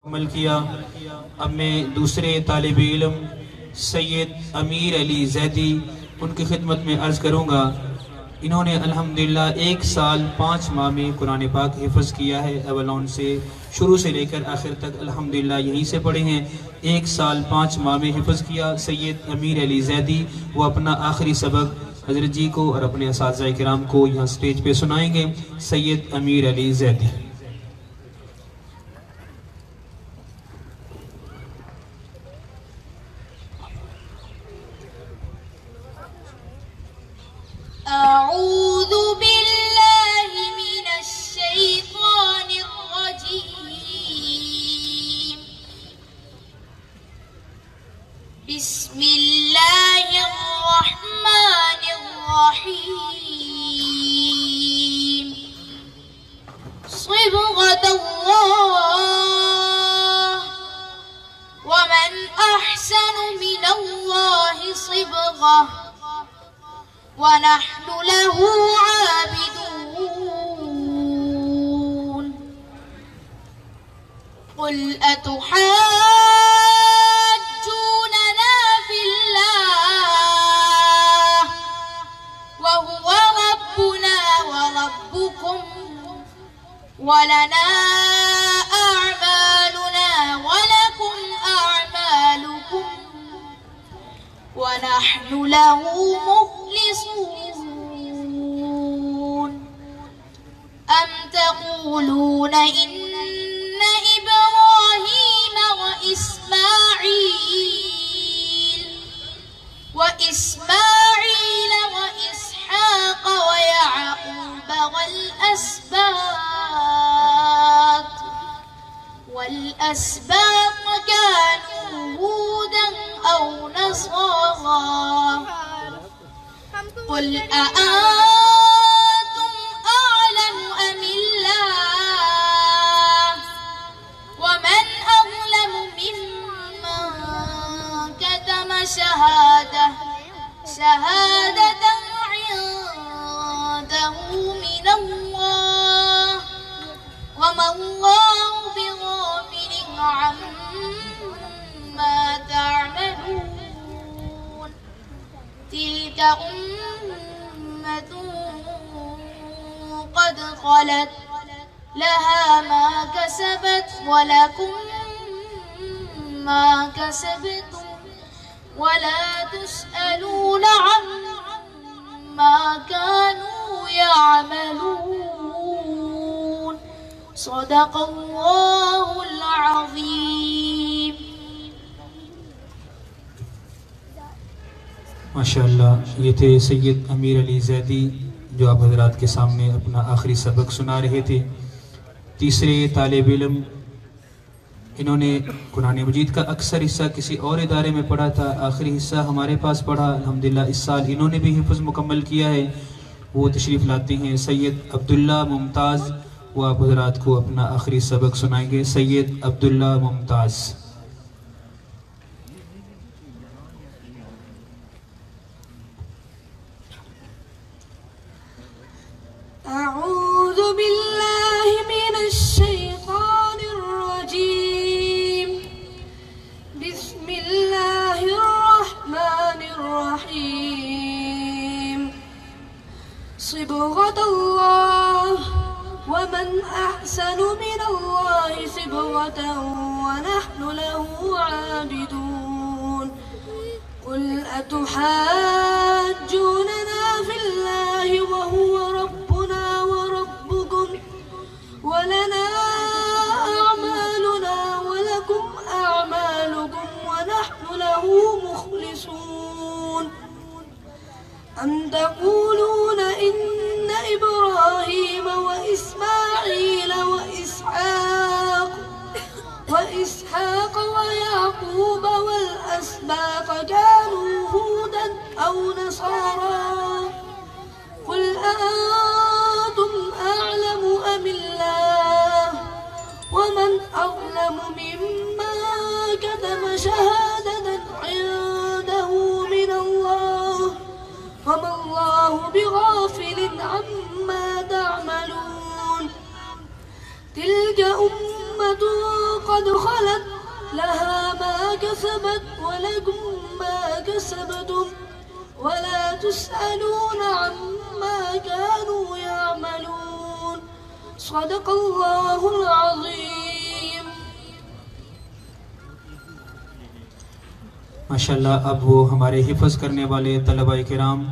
عمل کیا۔ اب میں دوسرے طالب علم سید امیر علی زیدی ان کی خدمت میں عرض کروں گا۔ انہوں نے الحمدللہ 1 سال 5 ماہ میں قرآن پاک حفظ کیا ہے، اولون سے شروع سے لے کر آخر تک الحمدللہ یہیں سے پڑھے ہیں۔ 1 سال 5 ماہ میں حفظ کیا سید امیر علی زیدی۔ وہ اپنا آخری سبق حضرت جی کو اور اپنے اساتذہ کرام کو یہاں سٹیج پہ سنائیں گے۔ سید امیر علی زیدی۔ أعوذ بالله من الشيطان الرجيم بسم الله الرحمن الرحيم صبغة الله ومن أحسن من الله صبغة ونحن له عابدون قل أتحاجوننا في الله وهو ربنا وربكم ولنا أعمالنا ولكم أعمالكم ونحن له مخلصون أم تقولون إن إبراهيم وإسماعيل وإسحاق ويعقوب والأسباط كانوا هودا أو نصارى قل أأنتم أعلم أم الله ومن أظلم ممن كتم شهادة عنده من الله وما الله بغافل عما تعملون تلك أمة قد خلت لها ما كسبت ولكم ما كسبتم ولا تسألون عما كانوا يعملون صدق الله العظيم۔ ماشاءاللہ یہ تھے سید امیر علی زیدی جو آپ حضرات کے سامنے اپنا آخری سبق سنا رہے تھے۔ تیسرے طالب علم، انہوں نے قرآن مجید کا اکثر حصہ کسی اور ادارے میں پڑھا تھا، آخری حصہ ہمارے پاس پڑھا الحمدللہ۔ اس سال انہوں نے بھی حفظ مکمل کیا ہے، وہ تشریف لاتے ہیں سید عبداللہ ممتاز۔ وہ آپ حضرات کو اپنا آخری سبق سنائیں گے۔ سید عبداللہ ممتاز۔ أعوذ بالله من الشيطان الرجيم بسم الله الرحمن الرحيم صبغة الله ومن أحسن من الله صبغة ونحن له عابدون قل أتحاجوننا في الله وهو ربنا وربكم ولنا أعمالنا ولكم أعمالكم ونحن له مخلصون أم تقولون إن إبراهيم وإسماعيل وإسحاق ويعقوب والأسباط كانوا هودا أو نصارى قل أأنتم أعلم أم الله ومن أظلم ممن كتم شهادة عنده من الله وما الله بغافل عما تعملون تلك أمة قد خلت لها ما كسبت ولكم ما كسبتم ولا تسألون عما كانوا يعملون صدق الله العظيم. ماشاءاللہ اب وہ ہمارے حفظ کرنے والے طلبہ کرام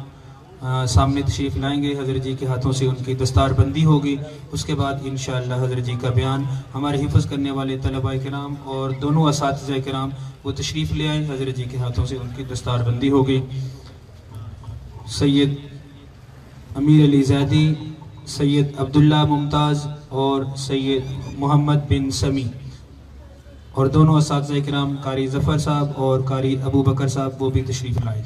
سامنے تشریف لائیں گے. حضرت جی کے ہاتھوں سے ان کی دستار بندی ہوگی. اس کے بعد انشاءاللہ حضرت جی کا بیان. ہمارے حفظ کرنے والے طلبہ کرام اور دونوں اساتذہ کرام وہ تشریف لے آئیں. حضرت جی کے ہاتھوں سے ان کی دستار بندی ہوگی. سید امیر علی زیدی، سید عبداللہ ممتاز اور سید محمد بن سمی اور دونوں اساتذہ کرام قاری ظفر صاحب اور قاری ابو بکر صاحب وہ بھی تشریف لائیں.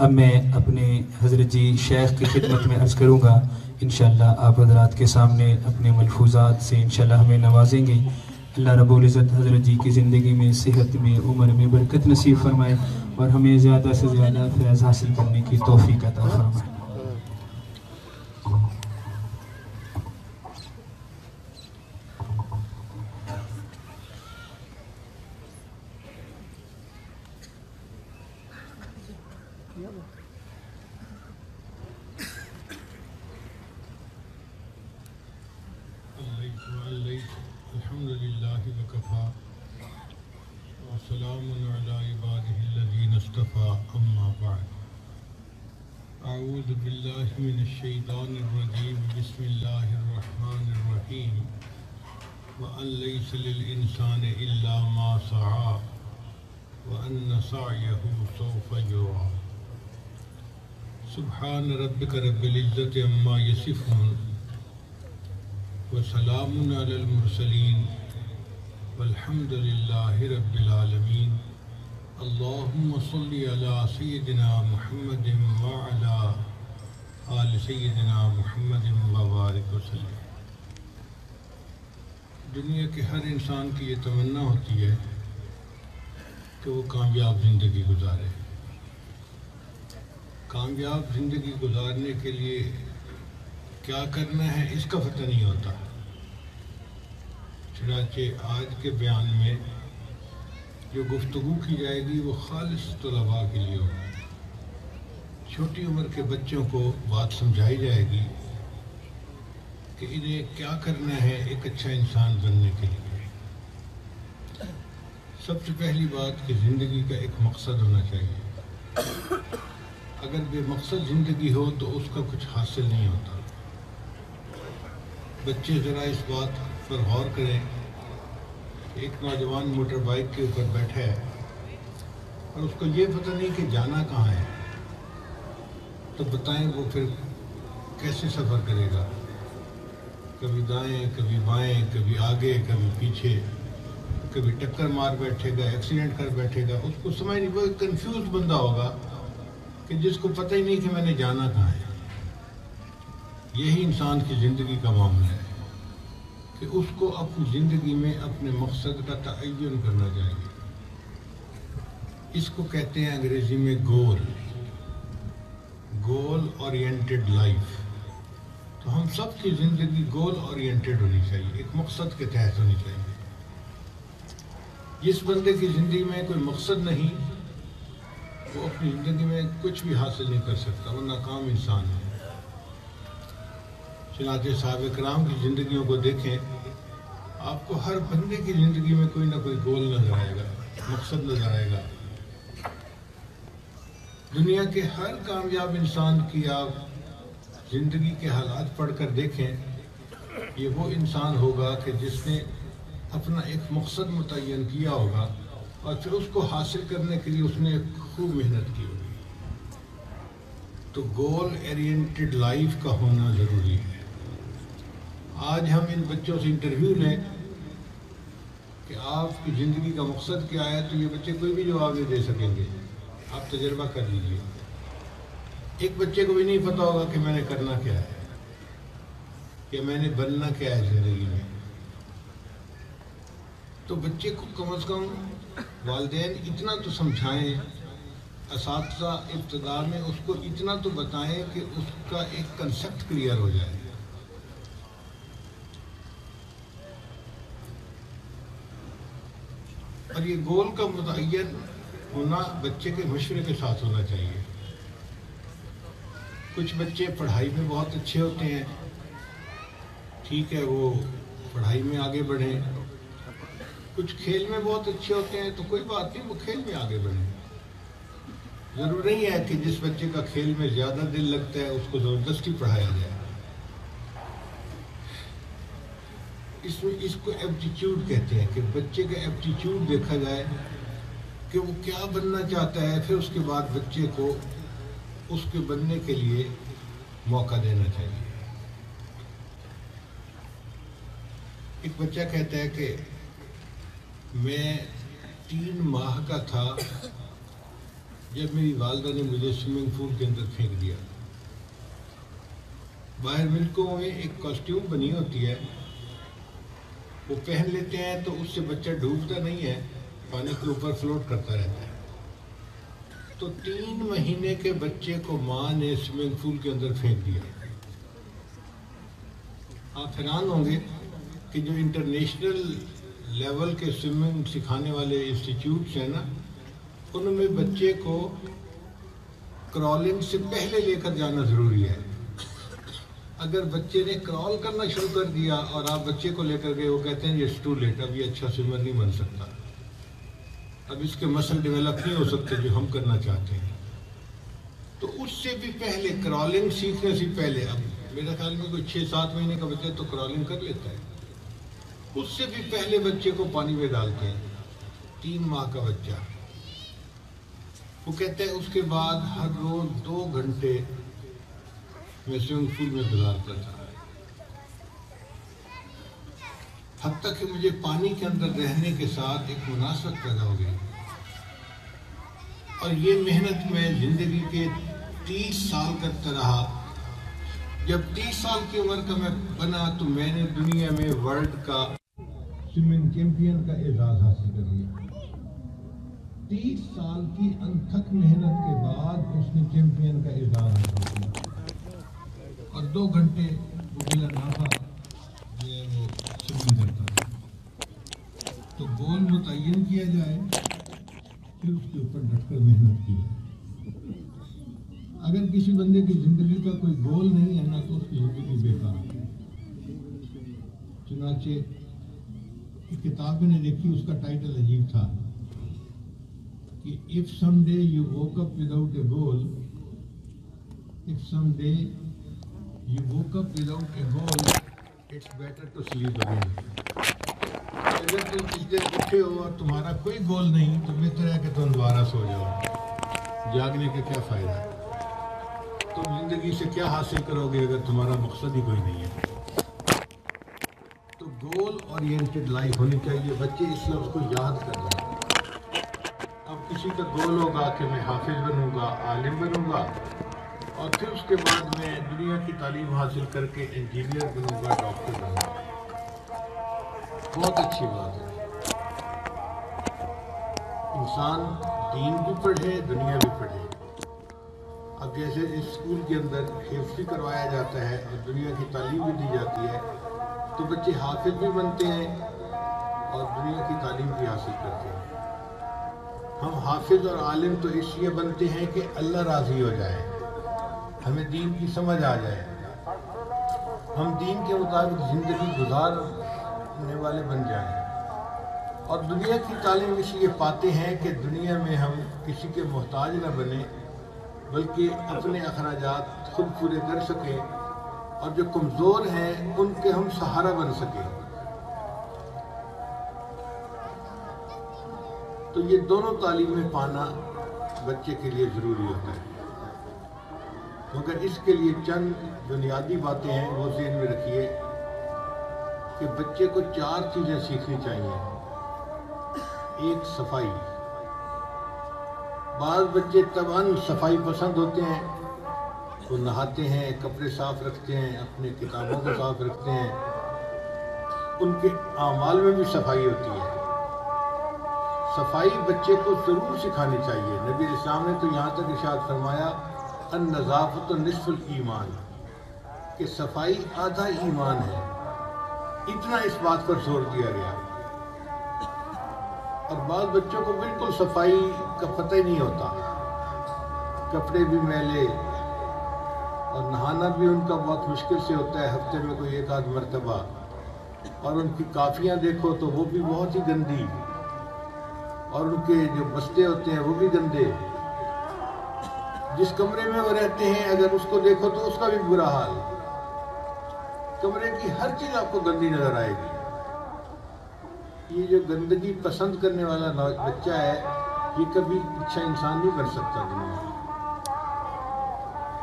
اب میں اپنے حضرت جی شیخ کی خدمت میں عرض کروں گا. انشاءاللہ آپ حضرات کے سامنے اپنے ملفوظات سے انشاءاللہ ہمیں نوازیں گے. اللہ رب العزت حضرت جی کی زندگی میں، صحت میں، عمر میں برکت نصیب فرمائے اور ہمیں زیادہ سے زیادہ فیض حاصل کرنے کی توفیق عطا فرمائے. الحمد لله وكفى وسلام على عباده الذين اصطفى أما بعد أعوذ بالله من الشيطان الرجيم بسم الله الرحمن الرحيم وأن ليس للإنسان إلا ما سعى وأن سعيه سوف يرى سبحان ربك رب العزة عما يصفون وسلام على المرسلين والحمد لله رب العالمين اللهم صل على سيدنا محمد وعلى آل سيدنا محمد وبارك وسلم. دنیا کے ہر انسان کی یہ تمنا ہوتی ہے کہ وہ کامیاب زندگی گزارے. کامیاب زندگی گزارنے کے لیے کیا کرنا ہے اس کا پتہ نہیں ہوتا. چنانچہ آج کے بیان میں جو گفتگو کی جائے گی وہ خالص طلباء کے لیے ہوگی. چھوٹی عمر کے بچوں کو بات سمجھائی جائے گی کہ انہیں کیا کرنا ہے ایک اچھا انسان بننے کے لیے. سب سے پہلی بات کہ زندگی کا ایک مقصد ہونا چاہیے. اگر بے مقصد زندگی ہو تو اس کا کچھ حاصل نہیں ہوتا. بچے ذرا اس بات پر غور کریں کہ ایک نوجوان موٹر بائک کے اوپر بیٹھا ہے اور اس کو یہ پتہ نہیں کہ جانا کہاں ہے، تو بتائیں وہ پھر کیسے سفر کرے گا؟ کبھی دائیں، کبھی بائیں، کبھی آگے، کبھی پیچھے، کبھی ٹکر مار بیٹھے گا، ایکسیڈنٹ کر بیٹھے گا. اس کو سمجھ نہیں، وہ ایک کنفیوز بندہ ہوگا کہ جس کو پتہ ہی نہیں کہ میں نے جانا کہاں ہے. یہی انسان کی زندگی کا معاملہ ہے کہ اس کو اپنی زندگی میں اپنے مقصد کا تعین کرنا چاہیے. اس کو کہتے ہیں انگریزی میں گول اورینٹڈ لائف. تو ہم سب کی زندگی گول اورینٹڈ ہونی چاہیے، ایک مقصد کے تحت ہونی چاہیے۔ جس بندے کی زندگی میں کوئی مقصد نہیں وہ اپنی زندگی میں کچھ بھی حاصل نہیں کر سکتا، وہ ناکام انسان ہے۔ چنانچہ صحابہ کرام کی زندگیوں کو دیکھیں، آپ کو ہر بندے کی زندگی میں کوئی نہ کوئی گول نظر آئے گا، مقصد نظر آئے گا۔ دنیا کے ہر کامیاب انسان کی آپ زندگی کے حالات پڑھ کر دیکھیں، یہ وہ انسان ہوگا کہ جس نے اپنا ایک مقصد متعین کیا ہوگا اور پھر اس کو حاصل کرنے کے لیے اس نے خوب محنت کی ہوگی۔ تو گول اورینٹڈ لائف کا ہونا ضروری ہے۔ آج ہم ان بچوں سے انٹرویو لیں کہ آپ کی زندگی کا مقصد کیا ہے، تو یہ بچے کوئی بھی جواب نہیں دے سکیں گے۔ آپ تجربہ کر لیجئے، ایک بچے کو بھی نہیں پتا ہوگا کہ میں نے کرنا کیا ہے، کہ میں نے بننا کیا ہے زندگی میں۔ تو بچے کو کم از کم والدین اتنا تو سمجھائیں، اساتذہ ابتدا میں اس کو اتنا تو بتائیں کہ اس کا ایک کنسیپٹ کلیئر ہو جائے۔ اور یہ گول کا متعین ہونا بچے کے مشورے کے ساتھ ہونا چاہیے۔ کچھ بچے پڑھائی میں بہت اچھے ہوتے ہیں، ٹھیک ہے، وہ پڑھائی میں آگے بڑھیں۔ کچھ کھیل میں بہت اچھے ہوتے ہیں، تو کوئی بات نہیں، وہ کھیل میں آگے بڑھیں۔ ضروری نہیں ہے کہ جس بچے کا کھیل میں زیادہ دل لگتا ہے اس کو زبردستی پڑھایا جائے۔ اس کو ایپٹیچیوڈ کہتے ہیں، کہ بچے کا ایپٹیچیوڈ دیکھا جائے کہ وہ کیا بننا چاہتا ہے، پھر اس کے بعد بچے کو اس کے بننے کے لیے موقع دینا چاہیے۔ ایک بچہ کہتا ہے کہ میں 3 ماہ کا تھا جب میری والدہ نے مجھے سوئمنگ پول کے اندر پھینک دیا۔ باہر ملکوں میں ایک کاسٹیوم بنی ہوتی ہے، وہ پہن لیتے ہیں تو اس سے بچہ ڈوبتا نہیں ہے، پانی کے اوپر فلوٹ کرتا رہتا ہے۔ تو 3 مہینے کے بچے کو ماں نے سوئمنگ پول کے اندر پھینک دیا۔ آپ حیران ہوں گے کہ جو انٹرنیشنل لیول کے سوئمنگ سکھانے والے انسٹیٹیوٹس ہیں نا، ان میں بچے کو کرالنگ سے پہلے لے کر جانا ضروری ہے۔ اگر بچے نے کرال کرنا شروع کر دیا اور آپ بچے کو لے کر گئے، وہ کہتے ہیں اٹس ٹو لیٹ، اب یہ اچھا سوئمر نہیں بن سکتا، اب اس کے مسل ڈیولپ نہیں ہو سکتے جو ہم کرنا چاہتے ہیں۔ تو اس سے بھی پہلے، کرالنگ سیکھنے سے پہلے، اب میرا خیال میں کوئی 6-7 مہینے کا بچہ تو کرالنگ کر لیتا ہے، اس سے بھی پہلے بچے کو پانی میں ڈالتے ہیں۔ 3 ماہ کا بچہ، وہ کہتے ہیں اس کے بعد ہر روز 2 گھنٹے میں سوئمنگ پول میں گزارتا تھا، حتیٰ کہ مجھے پانی کے اندر رہنے کے ساتھ ایک مناسبت پیدا ہو گئی۔ اور یہ محنت میں زندگی کے 30 سال کرتا رہا۔ جب 30 سال کی عمر کا میں بنا تو میں نے دنیا میں ورلڈ کا سوئمنگ چیمپئن کا اعزاز حاصل کر لیا۔ 30 سال کی انتھک محنت کے بعد اس نے چیمپئن کا اعزاز حاصل کیا، اور 2 گھنٹے وہ بلا نافع جو ہے وہ سوئمنگ کرتا تھا۔ تو گول متعین کیا جائے، پھر اس کے اوپر ڈٹ کر محنت کی جائے۔ اگر کسی بندے کی زندگی کا کوئی گول نہیں ہے نا، تو اس کی زندگی بیکار ہے۔ چنانچہ ایک کتاب میں نے دیکھی، اس کا ٹائٹل عجیب تھا کہ if someday you woke up without a goal, if someday you woke up without a goal, it's better to sleep again۔ اگر تم کس دن اٹھے ہو اور تمہارا کوئی گول نہیں، تو بہتر ہے کہ تم دوبارہ سو جاؤ، جاگنے کا کیا فائدہ ہے؟ تم زندگی سے کیا حاصل کرو گے اگر تمہارا مقصد ہی کوئی نہیں ہے؟ تو گول اورینٹڈ لائف ہونی چاہیے۔ بچے اس لفظ کو یاد کر رہے ہیں۔ اب کسی کا گول ہوگا کہ میں حافظ بنوں گا، عالم بنوں گا، اور پھر اس کے بعد میں دنیا کی تعلیم حاصل کر کے انجینئر بنوں گا، ڈاکٹر بنوں گا۔ بہت اچھی بات ہے، انسان دین بھی پڑھے، دنیا بھی پڑھے۔ اب جیسے اس اسکول کے اندر حفظ بھی کروایا جاتا ہے اور دنیا کی تعلیم بھی دی جاتی ہے، تو بچے حافظ بھی بنتے ہیں اور دنیا کی تعلیم بھی حاصل کرتے ہیں۔ ہم حافظ اور عالم تو اس لیے بنتے ہیں کہ اللہ راضی ہو جائے، ہمیں دین کی سمجھ آ جائے، ہم دین کے مطابق زندگی گزارنے والے بن جائیں۔ اور دنیا کی تعلیم اس لیے پاتے ہیں کہ دنیا میں ہم کسی کے محتاج نہ بنیں، بلکہ اپنے اخراجات خود پورے کر سکیں اور جو کمزور ہیں ان کے ہم سہارا بن سکیں۔ تو یہ دونوں تعلیمیں پانا بچے کے لیے ضروری ہوتا ہے، مگر اس کے لیے چند بنیادی باتیں ہیں، وہ ذہن میں رکھیے کہ بچے کو 4 چیزیں سیکھنی چاہیے۔ ایک، صفائی۔ بعض بچے طبعاً صفائی پسند ہوتے ہیں، وہ نہاتے ہیں، کپڑے صاف رکھتے ہیں، اپنے کتابوں کو صاف رکھتے ہیں، ان کے اعمال میں بھی صفائی ہوتی ہے۔ صفائی بچے کو ضرور سکھانی چاہیے۔ نبی اسلام نے تو یہاں تک ارشاد فرمایا النظافت نصف الایمان، کہ صفائی آدھا ایمان ہے، اتنا اس بات پر زور دیا گیا۔ اور بعض بچوں کو بالکل صفائی کا پتہ ہی نہیں ہوتا، کپڑے بھی میلے اور نہانا بھی ان کا بہت مشکل سے ہوتا ہے، ہفتے میں کوئی 1 آدھ مرتبہ، اور ان کی کافیاں دیکھو تو وہ بھی بہت ہی گندی، اور ان کے جو بستے ہوتے ہیں وہ بھی گندے۔ جس کمرے میں وہ رہتے ہیں اگر اس کو دیکھو تو اس کا بھی برا حال، کمرے کی ہر چیز آپ کو گندی نظر آئے گی۔ یہ جو گندگی پسند کرنے والا بچہ ہے یہ کبھی اچھا انسان نہیں بن سکتا دنیا میں۔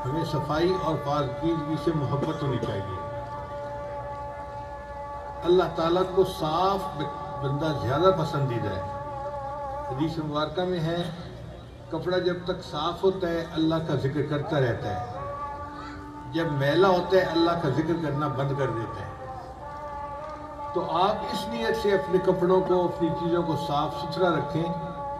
ہمیں صفائی اور پاکیزگی سے محبت ہونی چاہیے۔ اللہ تعالیٰ کو صاف بندہ زیادہ پسندیدہ ہے۔ حدیث مبارکہ میں ہے کپڑا جب تک صاف ہوتا ہے اللہ کا ذکر کرتا رہتا ہے، جب میلا ہوتا ہے اللہ کا ذکر کرنا بند کر دیتا ہے۔ تو آپ اس نیت سے اپنے کپڑوں کو، اپنی چیزوں کو صاف ستھرا رکھیں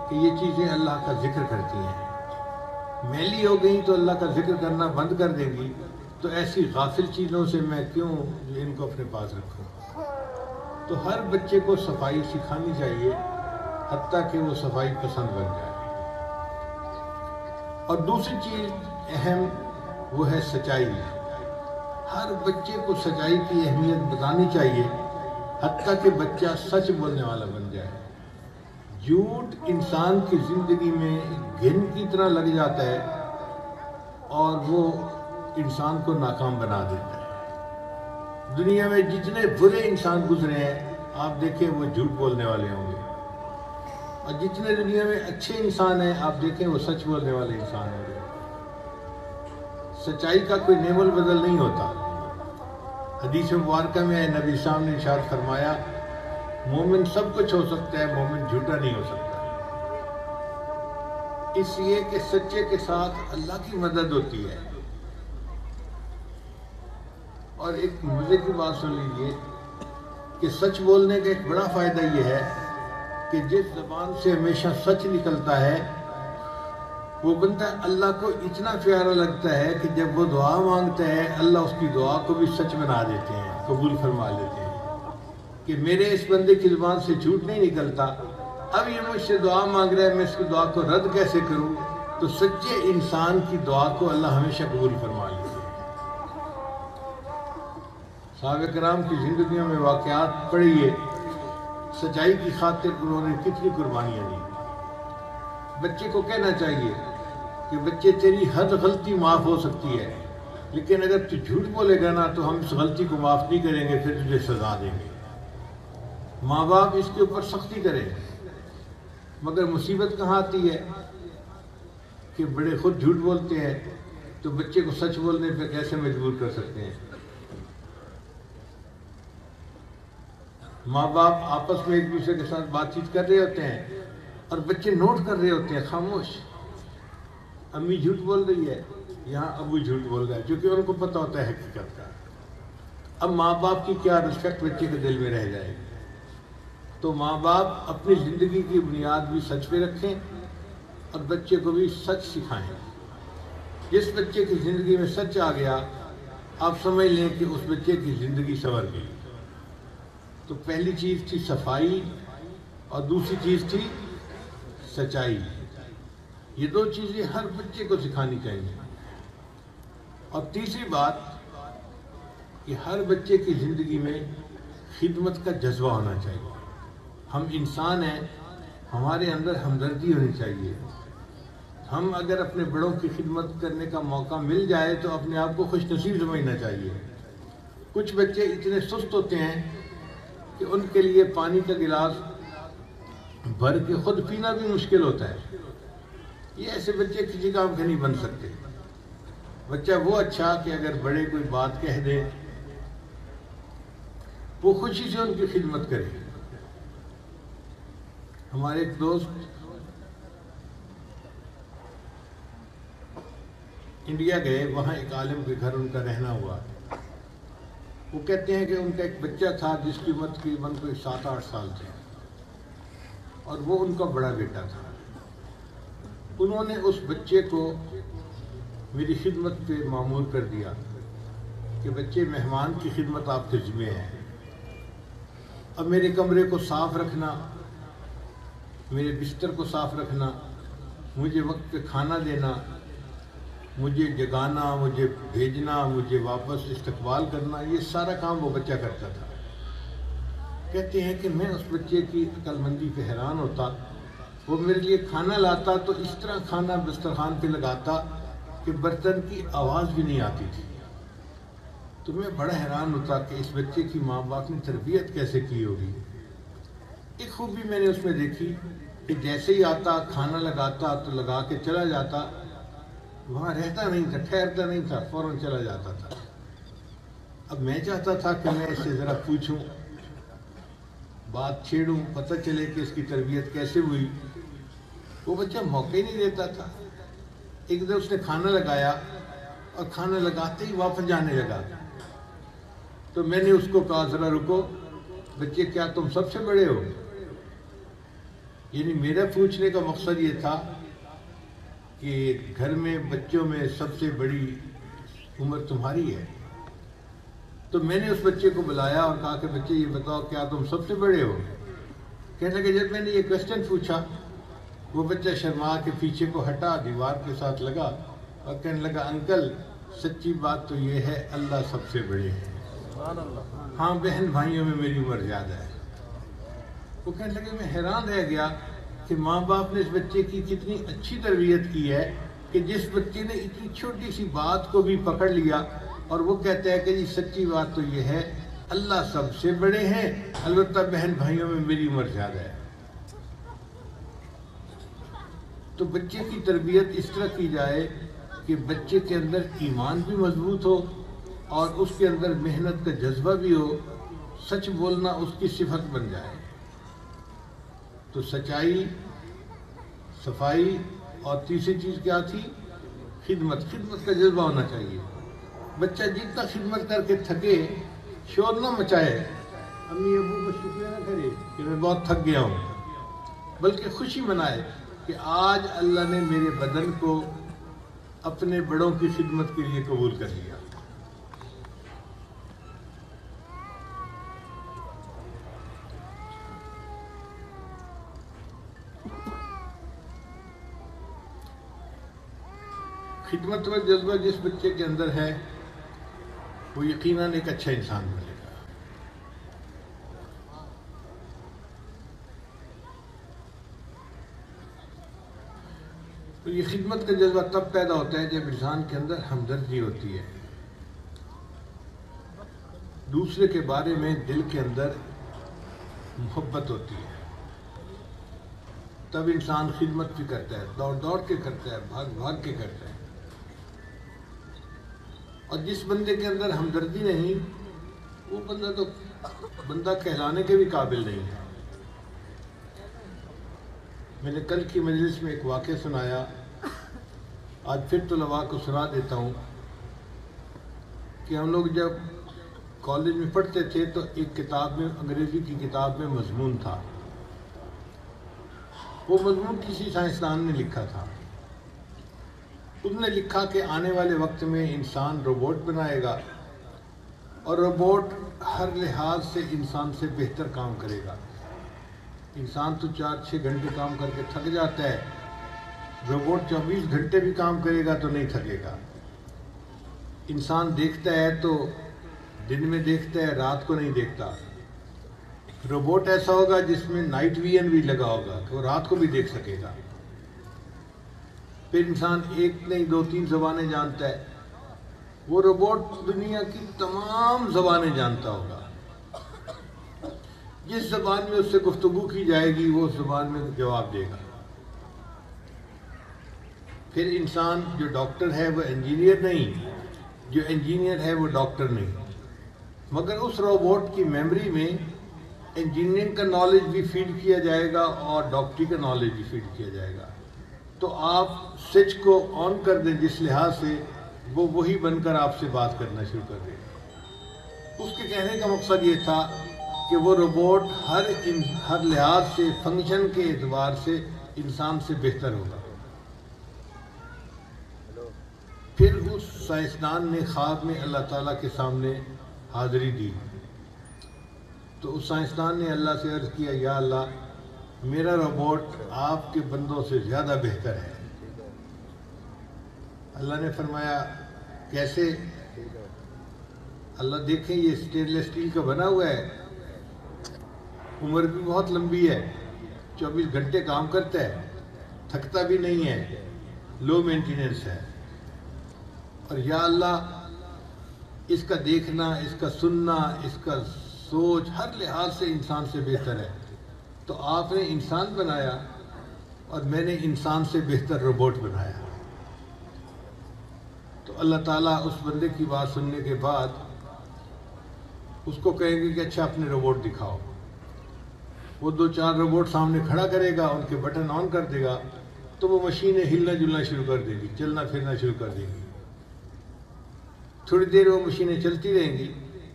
کہ یہ چیزیں اللہ کا ذکر کرتی ہیں۔ میلی ہو گئی تو اللہ کا ذکر کرنا بند کر دیں گی، تو ایسی غافل چیزوں سے میں کیوں ان کو اپنے پاس رکھوں۔ تو ہر بچے کو صفائی سکھانی چاہیے، حتیٰ کہ وہ صفائی پسند بن جائے۔ اور دوسری چیز اہم وہ ہے سچائی۔ ہر بچے کو سچائی کی اہمیت بتانی چاہیے، حتیٰ کہ بچہ سچ بولنے والا بن جائے۔ جھوٹ انسان کی زندگی میں گھن کی طرح لگ جاتا ہے اور وہ انسان کو ناکام بنا دیتا ہے۔ دنیا میں جتنے برے انسان گزرے ہیں آپ دیکھیں وہ جھوٹ بولنے والے ہوں گے، اور جتنے دنیا میں اچھے انسان ہیں آپ دیکھیں وہ سچ بولنے والے انسان ہوں گے۔ سچائی کا کوئی نعم البدل نہیں ہوتا۔ حدیث مبارکہ میں نبی صاحب نے ارشاد فرمایا مومن سب کچھ ہو سکتا ہے، مومن جھوٹا نہیں ہو سکتا، اس لیے کہ سچے کے ساتھ اللہ کی مدد ہوتی ہے۔ اور ایک مزے کی بات سن لیجئے کہ سچ بولنے کا ایک بڑا فائدہ یہ ہے کہ جس زبان سے ہمیشہ سچ نکلتا ہے وہ بندہ اللہ کو اتنا پیارا لگتا ہے کہ جب وہ دعا مانگتا ہے اللہ اس کی دعا کو بھی سچ بنا دیتے ہیں، قبول فرما لیتے ہیں کہ میرے اس بندے کی زبان سے جھوٹ نہیں نکلتا، اب یہ مجھ سے دعا مانگ رہا ہے میں اس کی دعا کو رد کیسے کروں۔ تو سچے انسان کی دعا کو اللہ ہمیشہ قبول فرما لیتے ہیں۔ صحابہ کرام کی زندگیوں میں واقعات پڑھیے، سچائی کی خاطر انہوں نے کتنی قربانیاں دی۔ بچے کو کہنا چاہیے کہ بچے تیری ہر غلطی معاف ہو سکتی ہے، لیکن اگر تو جھوٹ بولے گا نا تو ہم اس غلطی کو معاف نہیں کریں گے، پھر تجھے سزا دیں گے۔ ماں باپ اس کے اوپر سختی کریں، مگر مصیبت کہاں آتی ہے کہ بڑے خود جھوٹ بولتے ہیں، تو بچے کو سچ بولنے پہ کیسے مجبور کر سکتے ہیں۔ ماں باپ آپس میں ایک دوسرے کے ساتھ بات چیت کر رہے ہوتے ہیں اور بچے نوٹ کر رہے ہوتے ہیں خاموش، امی جھوٹ بول رہی ہے، یہاں ابو جھوٹ بول رہا ہے، کیونکہ ان کو پتہ ہوتا ہے حقیقت کا۔ اب ماں باپ کی کیا رسپیکٹ بچے کے دل میں رہ جائے گی۔ تو ماں باپ اپنی زندگی کی بنیاد بھی سچ پہ رکھیں اور بچے کو بھی سچ سکھائیں۔ جس بچے کی زندگی میں سچ آ گیا آپ سمجھ لیں کہ اس بچے کی زندگی سنور گئی۔ تو پہلی چیز تھی صفائی اور دوسری چیز تھی سچائی۔ یہ دو چیزیں ہر بچے کو سکھانی چاہیے۔ اور تیسری بات کہ ہر بچے کی زندگی میں خدمت کا جذبہ ہونا چاہیے۔ ہم انسان ہیں، ہمارے اندر ہمدردی ہونی چاہیے۔ ہم اگر اپنے بڑوں کی خدمت کرنے کا موقع مل جائے تو اپنے آپ کو خوش نصیب سمجھنا چاہیے۔ کچھ بچے اتنے سست ہوتے ہیں کہ ان کے لیے پانی کا گلاس بھر کے خود پینا بھی مشکل ہوتا ہے۔ یہ ایسے بچے کسی کام کے نہیں بن سکتے۔ بچہ وہ اچھا کہ اگر بڑے کوئی بات کہہ دے وہ خوشی سے ان کی خدمت کرے۔ ہمارے ایک دوست انڈیا گئے، وہاں ایک عالم کے گھر ان کا رہنا ہوا۔ وہ کہتے ہیں کہ ان کا ایک بچہ تھا جس کی عمر تقریباً کوئی 7-8 سال تھے، اور وہ ان کا بڑا بیٹا تھا۔ انہوں نے اس بچے کو میری خدمت پہ مامور کر دیا کہ بچے مہمان کی خدمت آپ کے ذمہ ہے۔ اب میرے کمرے کو صاف رکھنا، میرے بستر کو صاف رکھنا، مجھے وقت پہ کھانا دینا، مجھے جگانا، مجھے بھیجنا، مجھے واپس استقبال کرنا، یہ سارا کام وہ بچہ کرتا تھا۔ کہتے ہیں کہ میں اس بچے کی عقل مندی پہ حیران ہوتا۔ وہ میرے لیے کھانا لاتا تو اس طرح کھانا دسترخوان پہ لگاتا کہ برتن کی آواز بھی نہیں آتی تھی۔ تو میں بڑا حیران ہوتا کہ اس بچے کی ماں باپ نے تربیت کیسے کی ہوگی۔ ایک خوبی میں نے اس میں دیکھی کہ جیسے ہی آتا کھانا لگاتا تو لگا کے چلا جاتا، وہاں رہتا نہیں تھا، ٹھہرتا نہیں تھا، فوراً چلا جاتا تھا۔ اب میں چاہتا تھا کہ میں اس سے ذرا پوچھوں، بات چھیڑوں، پتہ چلے کہ اس کی تربیت کیسے ہوئی۔ وہ بچہ موقع ہی نہیں دیتا تھا۔ ایک دن اس نے کھانا لگایا اور کھانا لگاتے ہی واپس جانے لگا۔ تو میں نے اس کو کہا ذرا رکو بچے، کیا تم سب سے بڑے ہو؟ یعنی میرا پوچھنے کا مقصد یہ تھا کہ گھر میں بچوں میں سب سے بڑی عمر تمہاری ہے۔ تو میں نے اس بچے کو بلایا اور کہا کہ بچے یہ بتاؤ کیا تم سب سے بڑے ہو؟ کہنے لگے جب میں نے یہ کوسچن پوچھا وہ بچہ شرما کے پیچھے کو ہٹا، دیوار کے ساتھ لگا اور کہنے لگا انکل سچی بات تو یہ ہے اللہ سب سے بڑے ہے، ہاں بہن بھائیوں میں میری عمر زیادہ ہے۔ وہ کہنے لگے میں حیران رہ گیا کہ ماں باپ نے اس بچے کی کتنی اچھی تربیت کی ہے کہ جس بچے نے اتنی چھوٹی سی بات کو بھی پکڑ لیا اور وہ کہتا ہے کہ جی سچی بات تو یہ ہے اللہ سب سے بڑے ہیں، البتہ بہن بھائیوں میں میری عمر زیادہ ہے۔ تو بچے کی تربیت اس طرح کی جائے کہ بچے کے اندر ایمان بھی مضبوط ہو اور اس کے اندر محنت کا جذبہ بھی ہو، سچ بولنا اس کی صفت بن جائے۔ تو سچائی، صفائی اور تیسری چیز کیا تھی؟ خدمت کا جذبہ ہونا چاہیے۔ بچہ جتنا خدمت کر کے تھکے شور نہ مچائے، امی ابو کو شکریہ نہ کرے کہ میں بہت تھک گیا ہوں، بلکہ خوشی منائے کہ آج اللہ نے میرے بدن کو اپنے بڑوں کی خدمت کے لیے قبول کر لیا۔ خدمت و جذبہ جس بچے کے اندر ہے وہ یقیناً ایک اچھا انسان بنے گا۔ تو یہ خدمت کا جذبہ تب پیدا ہوتا ہے جب انسان کے اندر ہمدردی ہوتی ہے، دوسرے کے بارے میں دل کے اندر محبت ہوتی ہے، تب انسان خدمت بھی کرتا ہے، دوڑ دوڑ کے کرتا ہے، بھاگ بھاگ کے کرتا ہے۔ اور جس بندے کے اندر ہمدردی نہیں وہ بندہ تو بندہ کہلانے کے بھی قابل نہیں ہے۔ میں نے کل کی مجلس میں ایک واقعہ سنایا، آج پھر طلباء کو سنا دیتا ہوں کہ ہم لوگ جب کالج میں پڑھتے تھے تو ایک کتاب میں، انگریزی کی کتاب میں مضمون تھا، وہ مضمون کسی سائنسدان نے لکھا تھا اس نے لکھا کہ آنے والے وقت میں انسان روبوٹ بنائے گا اور روبوٹ ہر لحاظ سے انسان سے بہتر کام کرے گا۔ انسان تو 4-6 گھنٹے کام کر کے تھک جاتا ہے، روبوٹ 24 گھنٹے بھی کام کرے گا تو نہیں تھکے گا۔ انسان دیکھتا ہے تو دن میں دیکھتا ہے، رات کو نہیں دیکھتا۔ روبوٹ ایسا ہوگا جس میں نائٹ ویژن بھی لگا ہوگا کہ وہ رات کو بھی دیکھ سکے گا۔ پھر انسان 1 نہیں 2-3 زبانیں جانتا ہے، وہ روبوٹ دنیا کی تمام زبانیں جانتا ہوگا۔ جس زبان میں اس سے گفتگو کی جائے گی وہ اس زبان میں جواب دے گا۔ پھر انسان جو ڈاکٹر ہے وہ انجینئر نہیں، جو انجینئر ہے وہ ڈاکٹر نہیں، مگر اس روبوٹ کی میموری میں انجینئرنگ کا نالج بھی فیڈ کیا جائے گا اور ڈاکٹری کا نالج بھی فیڈ کیا جائے گا۔ تو آپ سوئچ کو آن کر دیں جس لحاظ سے وہ وہی بن کر آپ سے بات کرنا شروع کر دے۔ اس کے کہنے کا مقصد یہ تھا کہ وہ روبوٹ ہر لحاظ سے فنکشن کے اعتبار سے انسان سے بہتر ہوگا۔ پھر اس سائنسدان نے خواب میں اللہ تعالیٰ کے سامنے حاضری دی، تو اس سائنسدان نے اللہ سے عرض کیا، یا اللہ میرا روبوٹ آپ کے بندوں سے زیادہ بہتر ہے۔ اللہ نے فرمایا کیسے؟ اللہ دیکھیں یہ اسٹینلیس اسٹیل کا بنا ہوا ہے، عمر بھی بہت لمبی ہے، 24 گھنٹے کام کرتا ہے، تھکتا بھی نہیں ہے، لو مینٹیننس ہے، اور یا اللہ اس کا دیکھنا، اس کا سننا، اس کا سوچ ہر لحاظ سے انسان سے بہتر ہے۔ تو آپ نے انسان بنایا اور میں نے انسان سے بہتر روبوٹ بنایا۔ تو اللہ تعالیٰ اس بندے کی بات سننے کے بعد اس کو کہیں گے کہ اچھا اپنے روبوٹ دکھاؤ۔ وہ 2-4 روبوٹ سامنے کھڑا کرے گا، ان کے بٹن آن کر دے گا تو وہ مشینیں ہلنا جلنا شروع کر دے گی، چلنا پھرنا شروع کر دے گی۔ تھوڑی دیر وہ مشینیں چلتی رہیں گی،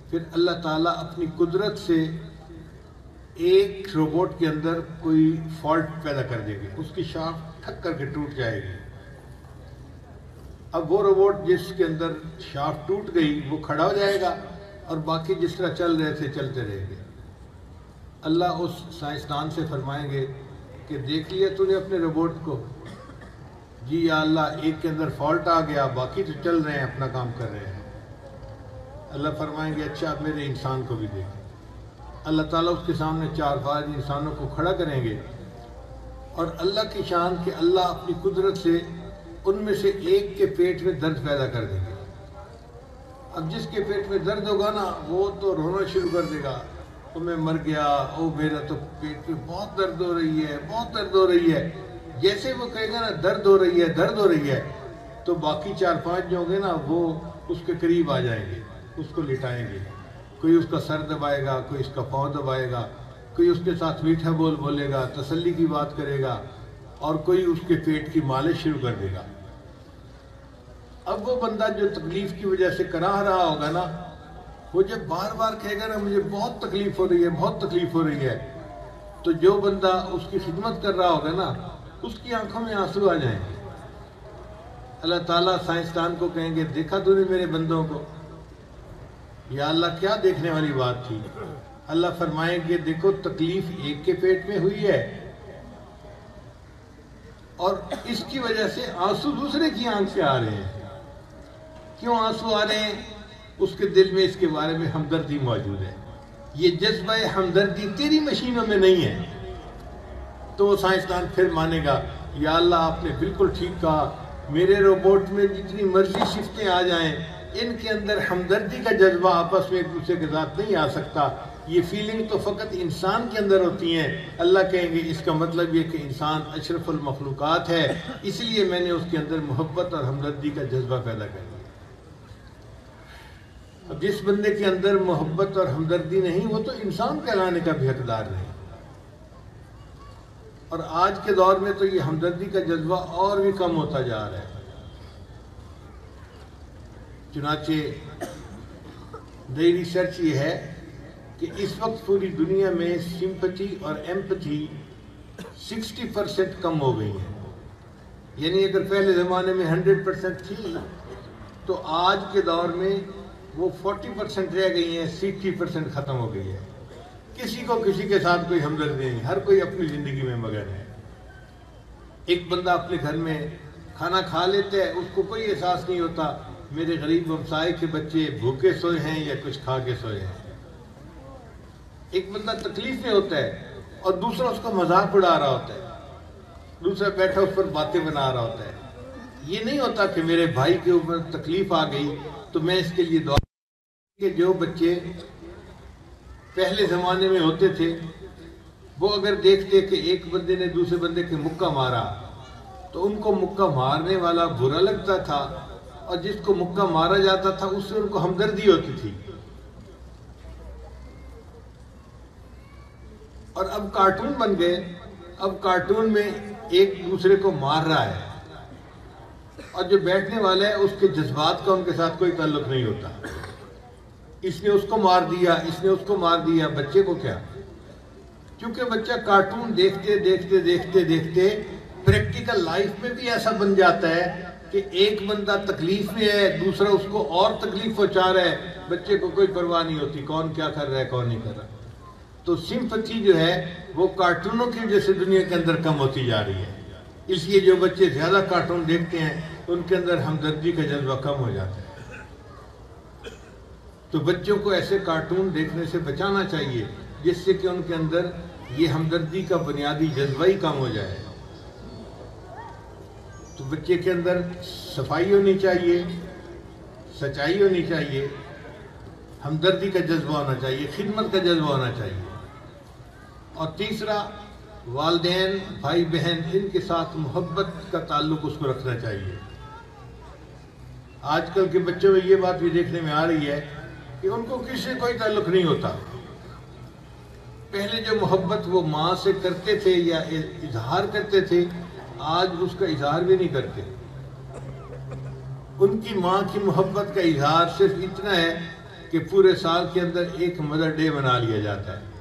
پھر اللہ تعالیٰ اپنی قدرت سے ایک روبوٹ کے اندر کوئی فالٹ پیدا کر دے گی، اس کی شافٹ ٹھک کر کے ٹوٹ جائے گی۔ اب وہ روبوٹ جس کے اندر شافٹ ٹوٹ گئی وہ کھڑا ہو جائے گا اور باقی جس طرح چل رہے تھے چلتے رہیں گے۔ اللہ اس سائنسدان سے فرمائیں گے کہ دیکھ لیا تو نے اپنے روبوٹ کو؟ جی یا اللہ ایک کے اندر فالٹ آ گیا، باقی تو چل رہے ہیں، اپنا کام کر رہے ہیں۔ اللہ فرمائیں گے اچھا اب میرے انسان کو بھی دیکھ۔ اللہ تعالیٰ اس کے سامنے 4-5 انسانوں کو کھڑا کریں گے اور اللہ کی شان کہ اللہ اپنی قدرت سے ان میں سے ایک کے پیٹ میں درد پیدا کر دیں گے۔ اب جس کے پیٹ میں درد ہوگا نا وہ تو رونا شروع کر دے گا، او میں مر گیا، او میرا تو پیٹ میں بہت درد ہو رہی ہے، بہت درد ہو رہی ہے۔ جیسے وہ کہے گا نا درد ہو رہی ہے، درد ہو رہی ہے، تو باقی 4-5 جو ہوں گے نا وہ اس کے قریب آ جائیں گے، اس کو لٹائیں گے۔ کوئی اس کا سر دبائے گا، کوئی اس کا پاؤں دبائے گا، کوئی اس کے ساتھ میٹھا بول بولے گا، تسلی کی بات کرے گا، اور کوئی اس کے پیٹ کی مالش شروع کر دے گا۔ اب وہ بندہ جو تکلیف کی وجہ سے کراہ رہا ہوگا نا، وہ جب بار بار کہے گا نا مجھے بہت تکلیف ہو رہی ہے، بہت تکلیف ہو رہی ہے، تو جو بندہ اس کی خدمت کر رہا ہوگا نا اس کی آنکھوں میں آنسو آ جائیں گے۔ اللہ تعالیٰ سائنسدان کو کہیں گے دیکھا تو نے میرے بندوں کو؟ یا اللہ کیا دیکھنے والی بات تھی؟ اللہ فرمائیں گے دیکھو تکلیف ایک کے پیٹ میں ہوئی ہے اور اس کی وجہ سے آنسو دوسرے کی آنکھ سے آ رہے ہیں۔ کیوں آنسو آ رہے ہیں؟ اس کے دل میں اس کے بارے میں ہمدردی موجود ہے۔ یہ جذبہ ہمدردی تیری مشینوں میں نہیں ہے۔ تو وہ سائنسدان پھر مانے گا یا اللہ آپ نے بالکل ٹھیک کہا، میرے روبوٹ میں جتنی مرضی شفتیں آ جائیں ان کے اندر ہمدردی کا جذبہ آپس میں ایک دوسرے کے ساتھ نہیں آ سکتا، یہ فیلنگ تو فقط انسان کے اندر ہوتی ہیں۔ اللہ کہیں گے اس کا مطلب یہ کہ انسان اشرف المخلوقات ہے، اس لیے میں نے اس کے اندر محبت اور ہمدردی کا جذبہ پیدا کر دیا۔ اب جس بندے کے اندر محبت اور ہمدردی نہیں وہ تو انسان کہلانے کا بھی حقدار نہیں۔ اور آج کے دور میں تو یہ ہمدردی کا جذبہ اور بھی کم ہوتا جا رہا ہے۔ چنانچہ نئی ریسرچ یہ ہے کہ اس وقت پوری دنیا میں سمپتھی اور ایمپتھی 60% کم ہو گئی ہیں۔ یعنی اگر پہلے زمانے میں 100% تھی تو آج کے دور میں وہ 40% رہ گئی ہیں، 60% ختم ہو گئی ہے. کسی کو کسی کے ساتھ کوئی ہمدردی نہیں، ہر کوئی اپنی زندگی میں مگن ہے. ایک بندہ اپنے گھر میں کھانا کھا لیتا ہے، اس کو کوئی احساس نہیں ہوتا میرے غریب ہمسائے کے بچے بھوکے سوئے ہیں یا کچھ کھا کے سوئے ہیں. ایک بندہ تکلیف میں ہوتا ہے اور دوسرا اس کا مذاق اڑا رہا ہوتا ہے، دوسرا بیٹھا اس پر باتیں بنا رہا ہوتا ہے. یہ نہیں ہوتا کہ میرے بھائی کے اوپر تکلیف آ گئی تو میں اس کے لیے دعا. کہ جو بچے پہلے زمانے میں ہوتے تھے وہ اگر دیکھتے کہ ایک بندے نے دوسرے بندے کے مکہ مارا تو ان کو مکہ مارنے والا برا لگتا تھا، اور جس کو مکہ مارا جاتا تھا اس سے ان کو ہمدردی ہوتی تھی. اور اب کارٹون بن گئے، اب کارٹون میں ایک دوسرے کو مار رہا ہے اور جو بیٹھنے والا ہے اس کے جذبات کا ان کے ساتھ کوئی تعلق نہیں ہوتا. اس نے اس کو مار دیا، اس نے اس کو مار دیا، بچے کو کیا؟ کیونکہ بچہ کارٹون دیکھتے دیکھتے دیکھتے دیکھتے پریکٹیکل لائف میں بھی ایسا بن جاتا ہے کہ ایک بندہ تکلیف میں ہے، دوسرا اس کو اور تکلیف پہنچا رہا ہے، بچے کو کوئی پرواہ نہیں ہوتی کون کیا کر رہا ہے کون نہیں کر رہا. تو سمپتھی جو ہے وہ کارٹونوں کی وجہ سے دنیا کے اندر کم ہوتی جا رہی ہے. اس لیے جو بچے زیادہ کارٹون دیکھتے ہیں ان کے اندر ہمدردی کا جذبہ کم ہو جاتا ہے. تو بچوں کو ایسے کارٹون دیکھنے سے بچانا چاہیے جس سے کہ ان کے اندر یہ ہمدردی کا بنیادی جذبہ ہی کم ہو جائے. تو بچے کے اندر صفائی ہونی چاہیے، سچائی ہونی چاہیے، ہمدردی کا جذبہ ہونا چاہیے، خدمت کا جذبہ ہونا چاہیے. اور تیسرا، والدین بھائی بہن ان کے ساتھ محبت کا تعلق اس کو رکھنا چاہیے. آج کل کے بچوں میں یہ بات بھی دیکھنے میں آ رہی ہے کہ ان کو کسی سے کوئی تعلق نہیں ہوتا. پہلے جو محبت وہ ماں سے کرتے تھے یا اظہار کرتے تھے آج اس کا اظہار بھی نہیں کرتے. ان کی ماں کی محبت کا اظہار صرف اتنا ہے کہ پورے سال کے اندر ایک مدر ڈے منا لیا جاتا ہے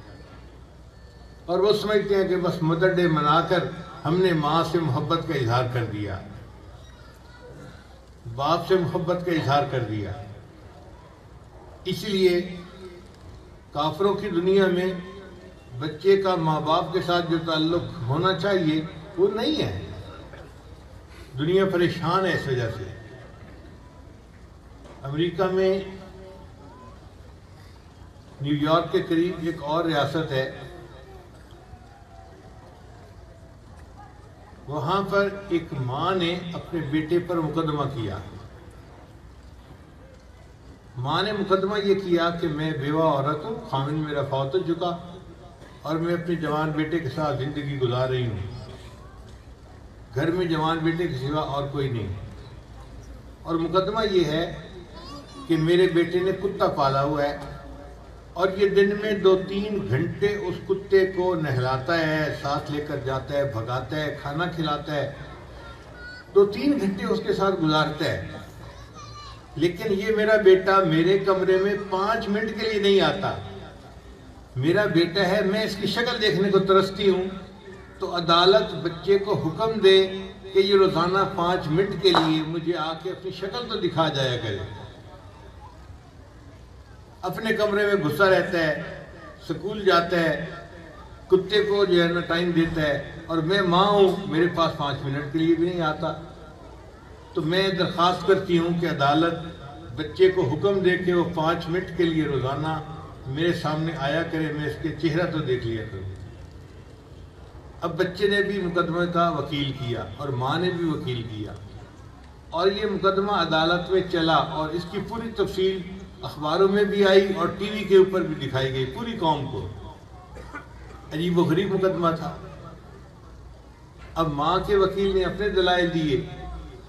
اور وہ سمجھتے ہیں کہ بس مدر ڈے منا کر ہم نے ماں سے محبت کا اظہار کر دیا، باپ سے محبت کا اظہار کر دیا. اس لیے کافروں کی دنیا میں بچے کا ماں باپ کے ساتھ جو تعلق ہونا چاہیے وہ نہیں ہے. دنیا پریشان ہے اس وجہ سے. امریکہ میں نیو یارک کے قریب ایک اور ریاست ہے، وہاں پر ایک ماں نے اپنے بیٹے پر مقدمہ کیا. ماں نے مقدمہ یہ کیا کہ میں بیوہ عورت ہوں، خاوند میرا فوت ہو چکا اور میں اپنے جوان بیٹے کے ساتھ زندگی گزار رہی ہوں. گھر میں جوان بیٹے کے سوا اور کوئی نہیں. اور مقدمہ یہ ہے کہ میرے بیٹے نے کتا پالا ہوا ہے اور یہ دن میں 2-3 گھنٹے اس کتے کو نہلاتا ہے، ساتھ لے کر جاتا ہے، بھگاتا ہے، کھانا کھلاتا ہے، 2-3 گھنٹے اس کے ساتھ گزارتا ہے. لیکن یہ میرا بیٹا میرے کمرے میں 5 منٹ کے لیے نہیں آتا. میرا بیٹا ہے، میں اس کی شکل دیکھنے کو ترستی ہوں. تو عدالت بچے کو حکم دے کہ یہ روزانہ 5 منٹ کے لیے مجھے آ کے اپنی شکل تو دکھا جایا کرے. اپنے کمرے میں گھسا رہتا ہے، سکول جاتا ہے، کتے کو جو ہے نا ٹائم دیتا ہے، اور میں ماں ہوں، میرے پاس 5 منٹ کے لیے بھی نہیں آتا. تو میں درخواست کرتی ہوں کہ عدالت بچے کو حکم دے کہ وہ 5 منٹ کے لیے روزانہ میرے سامنے آیا کرے، میں اس کے چہرہ تو دیکھ لیا کروں. اب بچے نے بھی مقدمے کا وکیل کیا اور ماں نے بھی وکیل کیا اور یہ مقدمہ عدالت میں چلا اور اس کی پوری تفصیل اخباروں میں بھی آئی اور ٹی وی کے اوپر بھی دکھائی گئی پوری قوم کو. عجیب و غریب مقدمہ تھا. اب ماں کے وکیل نے اپنے دلائل دیے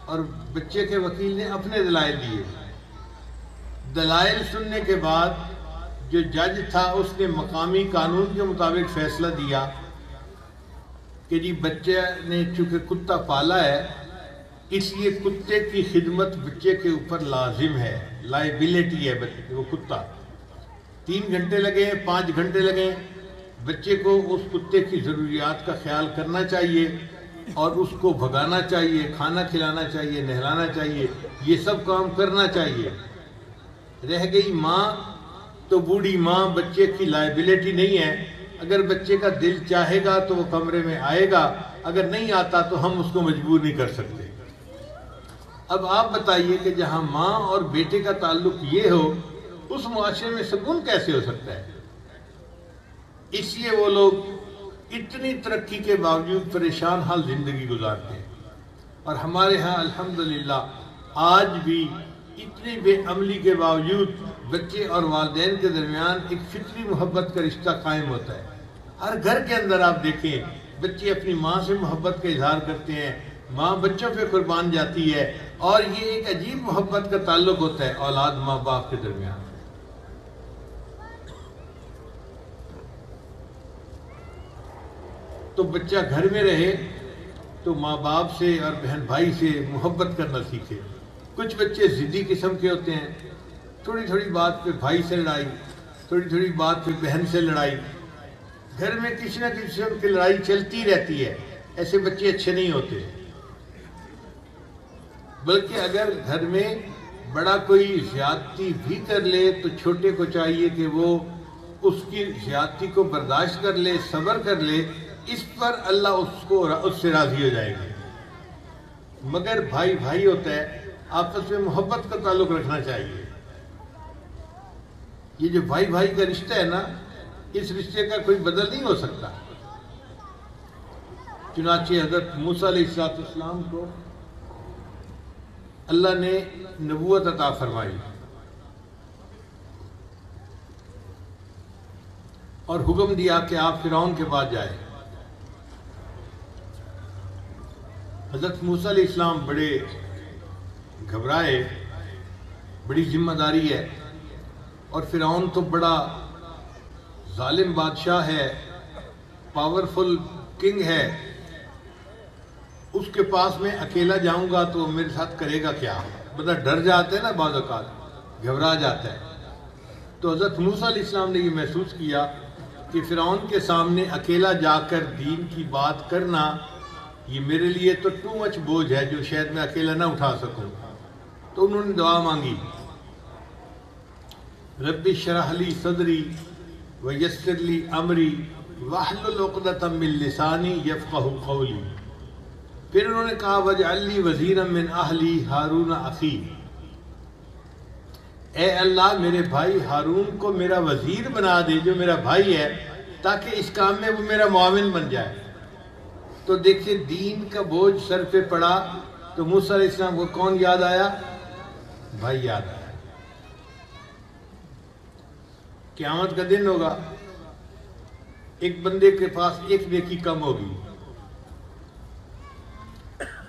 اور بچے کے وکیل نے اپنے دلائل دیے. دلائل سننے کے بعد جو جج تھا اس نے مقامی قانون کے مطابق فیصلہ دیا کہ جی بچے نے چونکہ کتا پالا ہے اس لیے کتے کی خدمت بچے کے اوپر لازم ہے، لائبلٹی ہے وہ کتا. 3 گھنٹے لگے، 5 گھنٹے لگے، بچے کو اس کتے کی ضروریات کا خیال کرنا چاہیے. اور اس کو بھگانا چاہیے، کھانا کھلانا چاہیے، نہلانا چاہیے، یہ سب کام کرنا چاہیے۔ رہ گئی ماں، تو بوڑھی ماں بچے کی لائبلٹی نہیں ہے۔ اگر بچے کا دل چاہے گا تو وہ کمرے میں آئے گا، اگر نہیں آتا تو ہم اس کو مجبور نہیں کر سکتے۔ اب آپ بتائیے کہ جہاں ماں اور بیٹے کا تعلق یہ ہو، اس معاشرے میں سکون کیسے ہو سکتا ہے؟ اس لیے وہ لوگ اتنی ترقی کے باوجود پریشان حال زندگی گزارتے ہیں، اور ہمارے ہاں الحمدللہ آج بھی اتنی بے عملی کے باوجود بچے اور والدین کے درمیان ایک فطری محبت کا رشتہ قائم ہوتا ہے۔ ہر گھر کے اندر آپ دیکھیں بچے اپنی ماں سے محبت کا اظہار کرتے ہیں، ماں بچوں پہ قربان جاتی ہے، اور یہ ایک عجیب محبت کا تعلق ہوتا ہے اولاد ماں باپ کے درمیان۔ تو بچہ گھر میں رہے تو ماں باپ سے اور بہن بھائی سے محبت کرنا سیکھے۔ کچھ بچے ضدی قسم کے ہوتے ہیں، تھوڑی تھوڑی بات پہ بھائی سے لڑائی، تھوڑی تھوڑی بات پہ بہن سے لڑائی، گھر میں کسی نہ کسی قسم کی لڑائی چلتی رہتی ہے۔ ایسے بچے اچھے نہیں ہوتے، بلکہ اگر گھر میں بڑا کوئی زیادتی بھی کر لے تو چھوٹے کو چاہیے کہ وہ اس کی زیادتی کو برداشت کر لے، صبر کر لے، اس پر اللہ اس سے راضی ہو جائے گا۔ مگر بھائی بھائی ہوتا ہے، آپس میں محبت کا تعلق رکھنا چاہیے۔ یہ جو بھائی بھائی کا رشتہ ہے نا، اس رشتے کا کوئی بدل نہیں ہو سکتا۔ چنانچہ حضرت موسیٰ علیہ السلام کو اللہ نے نبوت عطا فرمائی اور حکم دیا کہ آپ فرعون کے پاس جائیں۔ حضرت موسیٰ علیہ السلام بڑے گھبرائے، بڑی ذمہ داری ہے، اور فرعون تو بڑا ظالم بادشاہ ہے، پاورفل کنگ ہے، اس کے پاس میں اکیلا جاؤں گا تو میرے ساتھ کرے گا کیا؟ بندہ ڈر جاتا ہے نا، بعض اوقات گھبرا جاتا ہے۔ تو حضرت موسیٰ علیہ السلام نے یہ محسوس کیا کہ فرعون کے سامنے اکیلا جا کر دین کی بات کرنا یہ میرے لیے تو ٹو مچ بوجھ ہے، جو شاید میں اکیلا نہ اٹھا سکوں۔ تو انہوں نے دعا مانگی، رب اشرح لی صدری ویسر لی امری واحلل عقدۃ من لسانی یفقہوا قولی۔ پھر انہوں نے کہا وجعل لی وزیرا من اہلی ہارون اخی، اے اللہ میرے بھائی ہارون کو میرا وزیر بنا دے، جو میرا بھائی ہے، تاکہ اس کام میں وہ میرا معاون بن جائے۔ تو دیکھیں دین کا بوجھ سر پہ پڑا تو موسیٰ علیہ السلام کو کون یاد آیا؟ بھائی یاد آیا۔ قیامت کا دن ہوگا، ایک بندے کے پاس ایک نیکی کم ہوگی۔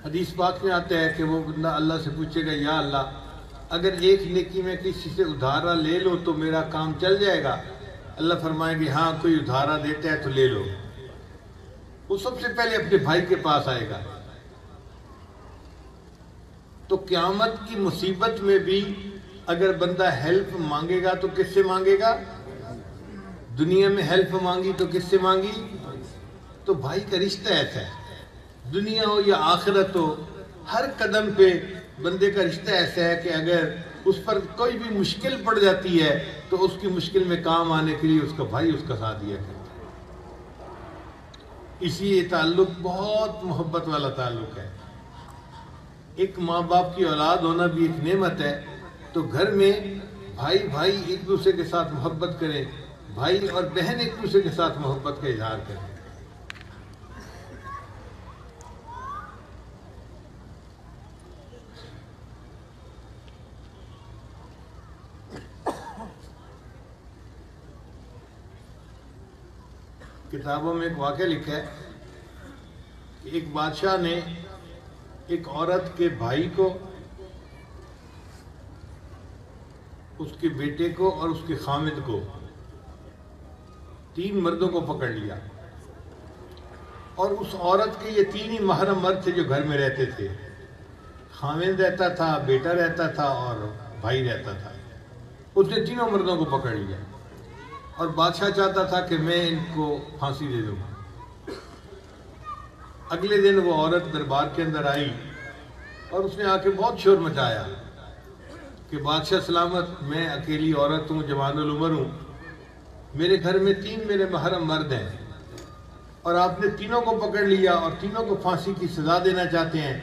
حدیث پاک میں آتا ہے کہ وہ بندہ اللہ سے پوچھے گا، یا اللہ اگر ایک نیکی میں کسی سے ادھارا لے لو تو میرا کام چل جائے گا؟ اللہ فرمائے گی ہاں کوئی ادھارا دیتا ہے تو لے لو۔ وہ سب سے پہلے اپنے بھائی کے پاس آئے گا۔ تو قیامت کی مصیبت میں بھی اگر بندہ ہیلپ مانگے گا تو کس سے مانگے گا؟ دنیا میں ہیلپ مانگی تو کس سے مانگی؟ تو بھائی کا رشتہ ایسا ہے، دنیا ہو یا آخرت ہو، ہر قدم پہ بندے کا رشتہ ایسا ہے کہ اگر اس پر کوئی بھی مشکل پڑ جاتی ہے تو اس کی مشکل میں کام آنے کے لیے اس کا بھائی اس کا ساتھ دیا کرتا ہے۔ اسی یہ تعلق بہت محبت والا تعلق ہے۔ ایک ماں باپ کی اولاد ہونا بھی ایک نعمت ہے۔ تو گھر میں بھائی بھائی ایک دوسرے کے ساتھ محبت کریں، بھائی اور بہن ایک دوسرے کے ساتھ محبت کا اظہار کریں۔ کتابوں میں ایک واقعہ لکھا ہے کہ ایک بادشاہ نے ایک عورت کے بھائی کو، اس کے بیٹے کو اور اس کے خامد کو، 3 مردوں کو پکڑ لیا، اور اس عورت کے یہ 3 ہی محرم مرد تھے جو گھر میں رہتے تھے۔ خامد رہتا تھا، بیٹا رہتا تھا اور بھائی رہتا تھا۔ اس نے 3 مردوں کو پکڑ لیا اور بادشاہ چاہتا تھا کہ میں ان کو پھانسی دے دوں۔ اگلے دن وہ عورت دربار کے اندر آئی اور اس نے آ کے بہت شور مچایا کہ بادشاہ سلامت، میں اکیلی عورت ہوں، جوان العمر ہوں، میرے گھر میں 3 میرے محرم مرد ہیں، اور آپ نے تینوں کو پکڑ لیا اور تینوں کو پھانسی کی سزا دینا چاہتے ہیں،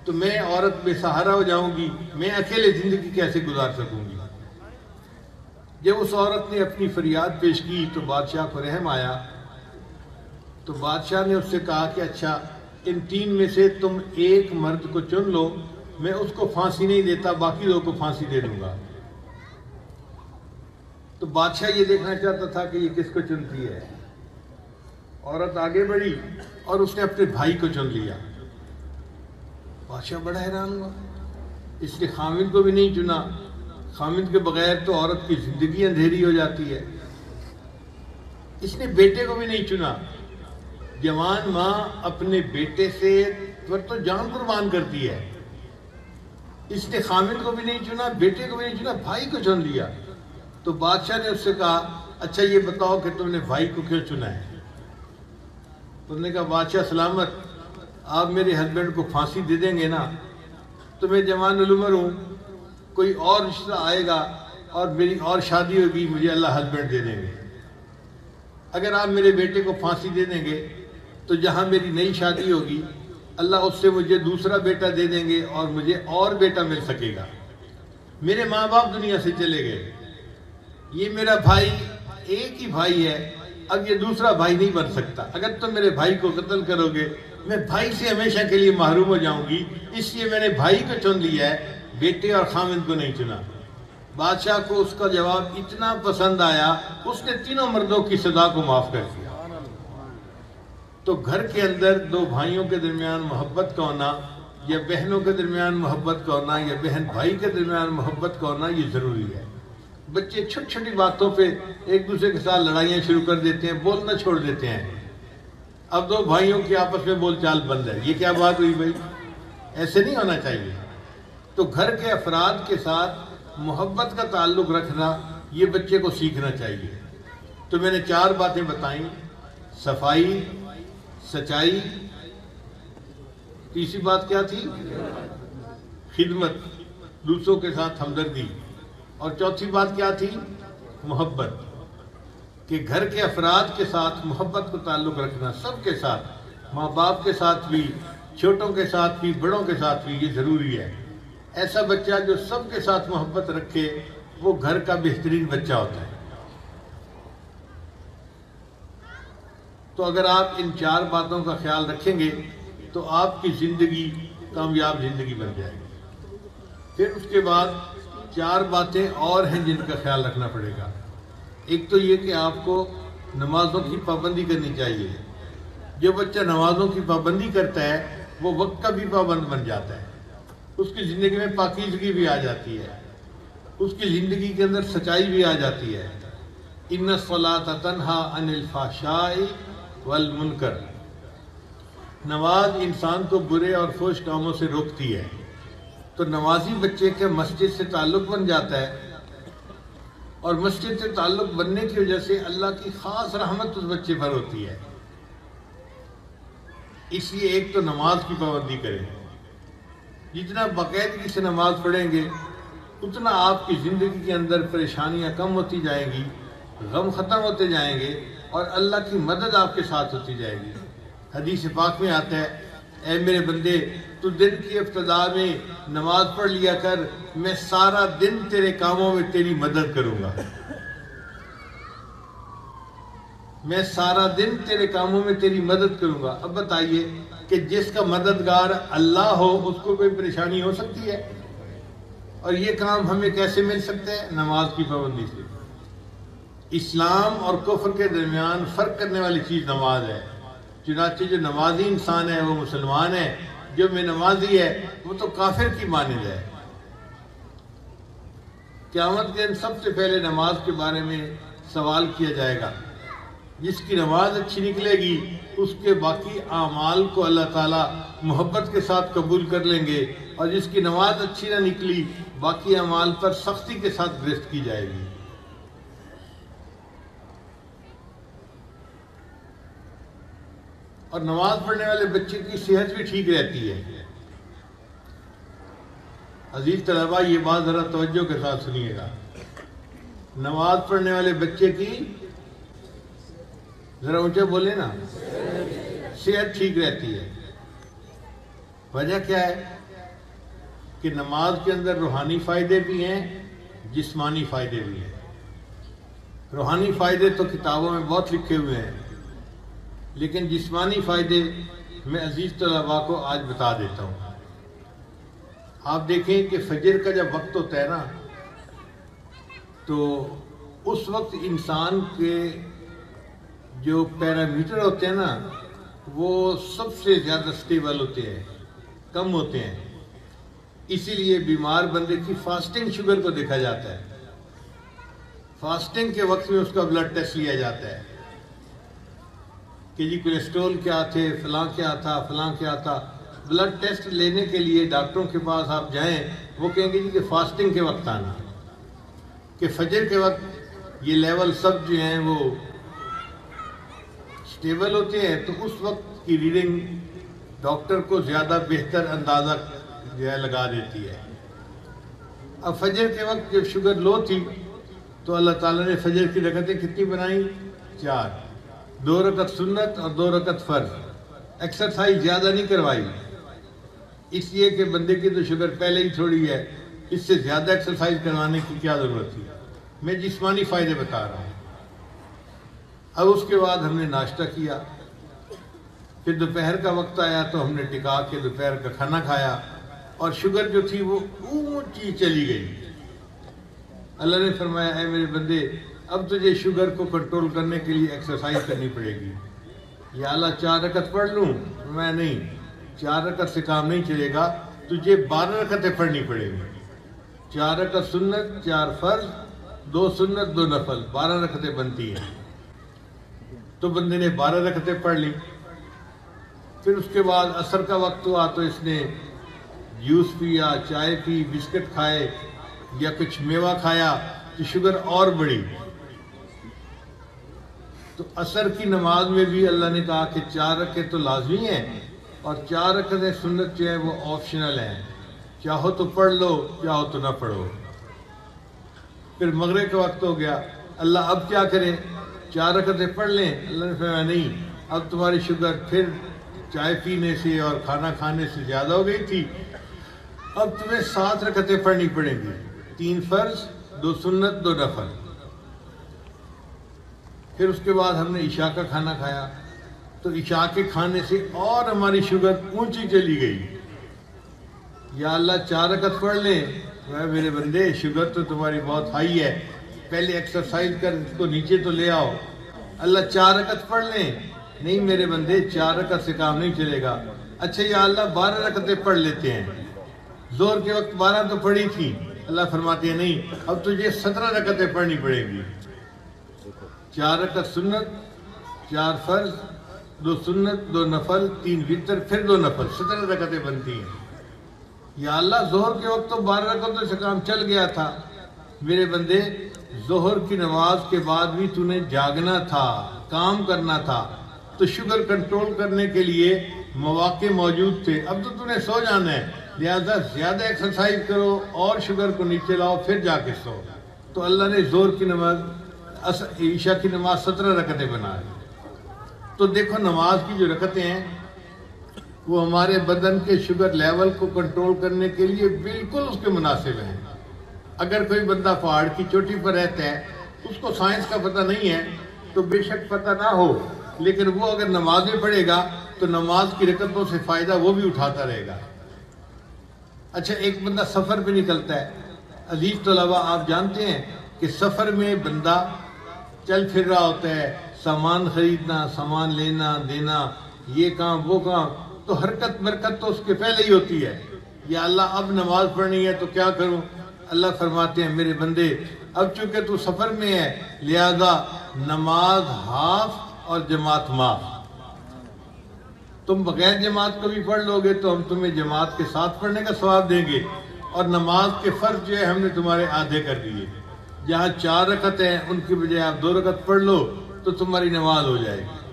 تو میں عورت بے سہارا ہو جاؤں گی، میں اکیلے زندگی کیسے گزار سکوں گی؟ جب اس عورت نے اپنی فریاد پیش کی تو بادشاہ کو رحم آیا، تو بادشاہ نے اس سے کہا کہ اچھا ان 3 میں سے تم ایک مرد کو چن لو، میں اس کو پھانسی نہیں دیتا، باقی 2 کو پھانسی دے دوں گا۔ تو بادشاہ یہ دیکھنا چاہتا تھا کہ یہ کس کو چنتی ہے۔ عورت آگے بڑھی اور اس نے اپنے بھائی کو چن لیا۔ بادشاہ بڑا حیران ہوا، اس نے خامد کو بھی نہیں چنا، خامد کے بغیر تو عورت کی زندگی اندھیری ہو جاتی ہے۔ اس نے بیٹے کو بھی نہیں چنا، جوان ماں اپنے بیٹے سے تو جان قربان کرتی ہے، اس نے خامد کو بھی نہیں چنا، بیٹے کو بھی نہیں چنا، بھائی کو چن لیا۔ تو بادشاہ نے اس سے کہا اچھا یہ بتاؤ کہ تم نے بھائی کو کیوں چنا ہے؟ انہوں نے کہا بادشاہ سلامت، آپ میرے ہسبینڈ کو پھانسی دے دیں گے نا تو میں جوان العمر ہوں، کوئی اور رشتہ آئے گا اور میری اور شادی ہوگی، مجھے اللہ ہسبینڈ دے دیں گے۔ اگر آپ میرے بیٹے کو پھانسی دے دیں گے تو جہاں میری نئی شادی ہوگی اللہ اس سے مجھے دوسرا بیٹا دے دیں گے اور مجھے اور بیٹا مل سکے گا۔ میرے ماں باپ دنیا سے چلے گئے، یہ میرا بھائی ایک ہی بھائی ہے، اب یہ دوسرا بھائی نہیں بن سکتا، اگر تم میرے بھائی کو قتل کرو گے میں بھائی سے ہمیشہ کے لیے محروم ہو جاؤں گی، اس لیے میں نے بھائی کو چن لیا ہے، بیٹے اور خامد کو نہیں چنا۔ بادشاہ کو اس کا جواب اتنا پسند آیا، اس نے تینوں مردوں کی سزا کو معاف کر دیا۔ تو گھر کے اندر 2 بھائیوں کے درمیان محبت کا ہونا، یا بہنوں کے درمیان محبت کا ہونا، یا بہن بھائی کے درمیان محبت کا ہونا، یہ ضروری ہے۔ بچے چھوٹی چھوٹی باتوں پہ ایک دوسرے کے ساتھ لڑائیاں شروع کر دیتے ہیں، بولنا چھوڑ دیتے ہیں۔ اب 2 بھائیوں کی آپس میں بول چال بند ہے، یہ کیا بات ہوئی بھائی؟ ایسے نہیں ہونا چاہیے۔ تو گھر کے افراد کے ساتھ محبت کا تعلق رکھنا یہ بچے کو سیکھنا چاہیے۔ تو میں نے 4 باتیں بتائیں، صفائی، سچائی، تیسری بات کیا تھی؟ خدمت، دوسروں کے ساتھ ہمدردی، اور چوتھی بات کیا تھی؟ محبت، کہ گھر کے افراد کے ساتھ محبت کو تعلق رکھنا، سب کے ساتھ، ماں باپ کے ساتھ بھی، چھوٹوں کے ساتھ بھی، بڑوں کے ساتھ بھی، یہ ضروری ہے۔ ایسا بچہ جو سب کے ساتھ محبت رکھے وہ گھر کا بہترین بچہ ہوتا ہے۔ تو اگر آپ ان 4 باتوں کا خیال رکھیں گے تو آپ کی زندگی کامیاب زندگی بن جائے گی۔ پھر اس کے بعد 4 باتیں اور ہیں جن کا خیال رکھنا پڑے گا۔ ایک تو یہ کہ آپ کو نمازوں کی پابندی کرنی چاہیے۔ جو بچہ نمازوں کی پابندی کرتا ہے وہ وقت کا بھی پابند بن جاتا ہے، اس کی زندگی میں پاکیزگی بھی آ جاتی ہے، اس کی زندگی کے اندر سچائی بھی آ جاتی ہے۔ ان الصلاۃ تنہی عن الفحشاء والمنکر، نماز انسان کو برے اور فحش کاموں سے روکتی ہے۔ تو نمازی بچے کے مسجد سے تعلق بن جاتا ہے، اور مسجد سے تعلق بننے کی وجہ سے اللہ کی خاص رحمت اس بچے پر ہوتی ہے۔ اس لیے ایک تو نماز کی پابندی کریں، جتنا باقاعدگی سے نماز پڑھیں گے اتنا آپ کی زندگی کے اندر پریشانیاں کم ہوتی جائیں گی، غم ختم ہوتے جائیں گے، اور اللہ کی مدد آپ کے ساتھ ہوتی جائے گی۔ حدیث پاک میں آتا ہے اے میرے بندے تو دن کی ابتدا میں نماز پڑھ لیا کر، میں سارا دن تیرے کاموں میں تیری مدد کروں گا، میں سارا دن تیرے کاموں میں تیری مدد کروں گا۔ اب بتائیے کہ جس کا مددگار اللہ ہو اس کو کوئی پریشانی ہو سکتی ہے؟ اور یہ کام ہمیں کیسے مل سکتے ہیں؟ نماز کی پابندی سے۔ اسلام اور کفر کے درمیان فرق کرنے والی چیز نماز ہے، چنانچہ جو نمازی انسان ہے وہ مسلمان ہے، جو بے نمازی ہے وہ تو کافر کی مانند ہے۔ قیامت کے دن سب سے پہلے نماز کے بارے میں سوال کیا جائے گا۔ جس کی نماز اچھی نکلے گی اس کے باقی اعمال کو اللہ تعالیٰ محبت کے ساتھ قبول کر لیں گے، اور جس کی نماز اچھی نہ نکلی باقی اعمال پر سختی کے ساتھ گرفت کی جائے گی۔ اور نماز پڑھنے والے بچے کی صحت بھی ٹھیک رہتی ہے۔ عزیز طلباء، یہ بات ذرا توجہ کے ساتھ سنیے گا، نماز پڑھنے والے بچے کی، ذرا اونچے بولے نا، صحت ٹھیک رہتی ہے۔ وجہ کیا ہے کہ نماز کے اندر روحانی فائدے بھی ہیں، جسمانی فائدے بھی ہیں۔ روحانی فائدے تو کتابوں میں بہت لکھے ہوئے ہیں، لیکن جسمانی فائدے میں عزیز طلباء کو آج بتا دیتا ہوں۔ آپ دیکھیں کہ فجر کا جب وقت ہوتا ہے نا، تو اس وقت انسان کے جو پیرامیٹر ہوتے ہیں نا، وہ سب سے زیادہ سٹیبل ہوتے ہیں، کم ہوتے ہیں۔ اسی لیے بیمار بندے کی فاسٹنگ شوگر کو دیکھا جاتا ہے، فاسٹنگ کے وقت میں اس کا بلڈ ٹیسٹ لیا جاتا ہے کہ جی کولیسٹرول کیا تھے، فلاں کیا تھا، فلاں کیا تھا۔ بلڈ ٹیسٹ لینے کے لیے ڈاکٹروں کے پاس آپ جائیں، وہ کہیں گے جی کہ فاسٹنگ کے وقت آنا، کہ فجر کے وقت یہ لیول سب جو ہیں وہ سٹیبل ہوتے ہیں، تو اس وقت کی ریڈنگ ڈاکٹر کو زیادہ بہتر اندازہ جو ہے لگا دیتی ہے۔ اب فجر کے وقت جب شوگر لو تھی تو اللہ تعالیٰ نے فجر کی رکعتیں کتنی بنائیں؟ 4، 2 رکعت سنت اور 2 رکعت فرض۔ ایکسرسائز زیادہ نہیں کروائی، اس لیے کہ بندے کی تو شوگر پہلے ہی تھوڑی ہے، اس سے زیادہ ایکسرسائز کروانے کی کیا ضرورت تھی؟ میں جسمانی فائدے بتا رہا ہوں۔ اب اس کے بعد ہم نے ناشتہ کیا، پھر دوپہر کا وقت آیا تو ہم نے ٹکا کے دوپہر کا کھانا کھایا، اور شوگر جو تھی وہ اونچی چلی گئی۔ اللہ نے فرمایا اے میرے بندے، اب تجھے شوگر کو کنٹرول کرنے کے لیے ایکسرسائز کرنی پڑے گی۔ یا اللہ 4 رکعت پڑھ لوں؟ میں نہیں، 4 رکعت سے کام نہیں چلے گا، تجھے 12 رکعتیں پڑھنی پڑے گی۔ 4 رکعت سنت، 4 فرض، 2 سنت 2 نفل، 12 رکعتیں بنتی ہیں۔ تو بندے نے 12 رکعتیں پڑھ لی۔ پھر اس کے بعد عصر کا وقت ہوا تو اس نے جوس پیا، چائے پی، بسکٹ کھائے یا کچھ میوہ کھایا، تو شوگر اور بڑھی۔ تو عصر کی نماز میں بھی اللہ نے کہا کہ 4 رکعتیں تو لازمی ہیں، اور 4 رکعتیں سنت جو ہیں وہ آپشنل ہیں، چاہو تو پڑھ لو، چاہو تو نہ پڑھو۔ پھر مغرب کا وقت ہو گیا، اللہ اب کیا کریں؟ 4 رکعتیں پڑھ لیں؟ اللہ نے فرمایا نہیں، اب تمہاری شوگر پھر چائے پینے سے اور کھانا کھانے سے زیادہ ہو گئی تھی، اب تمہیں 7 رکعتیں پڑھنی پڑیں گی، 3 فرض، 2 سنت 2 نفل۔ پھر اس کے بعد ہم نے عشاء کا کھانا کھایا، تو عشاء کے کھانے سے اور ہماری شوگر اونچی چلی گئی۔ یا اللہ 4 رکعت پڑھ لیں؟ میں میرے بندے شوگر تو تمہاری بہت ہائی ہے، پہلے ایکسرسائز کر اس کو نیچے تو لے آؤ۔ اللہ 4 رکعت پڑھ لیں؟ نہیں میرے بندے 4 رکعت سے کام نہیں چلے گا۔ اچھا یا اللہ 12 رکعتیں پڑھ لیتے ہیں، ظہر کے وقت 12 تو پڑھی تھی، اللہ فرماتے ہیں نہیں، اب تجھے 17 رکعتیں پڑھنی پڑے گی۔ 4 رکعت سنت، 4 فرض، 2 سنت 2 نفل، 3 وتر، پھر 2 نفل، 17 رکعتیں بنتی ہیں۔ یا اللہ ظہر کے وقت تو 12 رکعتوں سے کام چل گیا تھا، میرے بندے ظہر کی نماز کے بعد بھی تو نے جاگنا تھا، کام کرنا تھا، تو شوگر کنٹرول کرنے کے لیے مواقع موجود تھے، اب تو نے سو جانا ہے، لہذا زیادہ ایکسرسائز کرو اور شوگر کو نیچے لاؤ، پھر جا کے سو۔ تو اللہ نے ظہر کی نماز، عشاء کی نماز 17 رکعتیں بنا دی۔ تو دیکھو نماز کی جو رکعتیں ہیں وہ ہمارے بدن کے شوگر لیول کو کنٹرول کرنے کے لیے بالکل اس کے مناسب ہیں۔ اگر کوئی بندہ پہاڑ کی چوٹی پر رہتا ہے، اس کو سائنس کا پتہ نہیں ہے، تو بے شک پتہ نہ ہو، لیکن وہ اگر نمازیں پڑھے گا تو نماز کی رکعتوں سے فائدہ وہ بھی اٹھاتا رہے گا۔ اچھا ایک بندہ سفر پہ نکلتا ہے، عزیز طلباء آپ جانتے ہیں کہ سفر میں بندہ چل پھر رہا ہوتا ہے، سامان خریدنا، سامان لینا دینا، یہ کام وہ کام، تو حرکت برکت تو اس کے پہلے ہی ہوتی ہے۔ یا اللہ اب نماز پڑھنی ہے تو کیا کروں؟ اللہ فرماتے ہیں میرے بندے اب چونکہ تو سفر میں ہے، لہذا نماز ہاف اور جماعت معاف۔ تم بغیر جماعت کو بھی پڑھ لو گے تو ہم تمہیں جماعت کے ساتھ پڑھنے کا ثواب دیں گے، اور نماز کے فرض جو ہے ہم نے تمہارے آدھے کر دیے۔ جہاں 4 رکعتیں ہیں ان کی بجائے آپ 2 رکعت پڑھ لو تو تمہاری نماز ہو جائے گی۔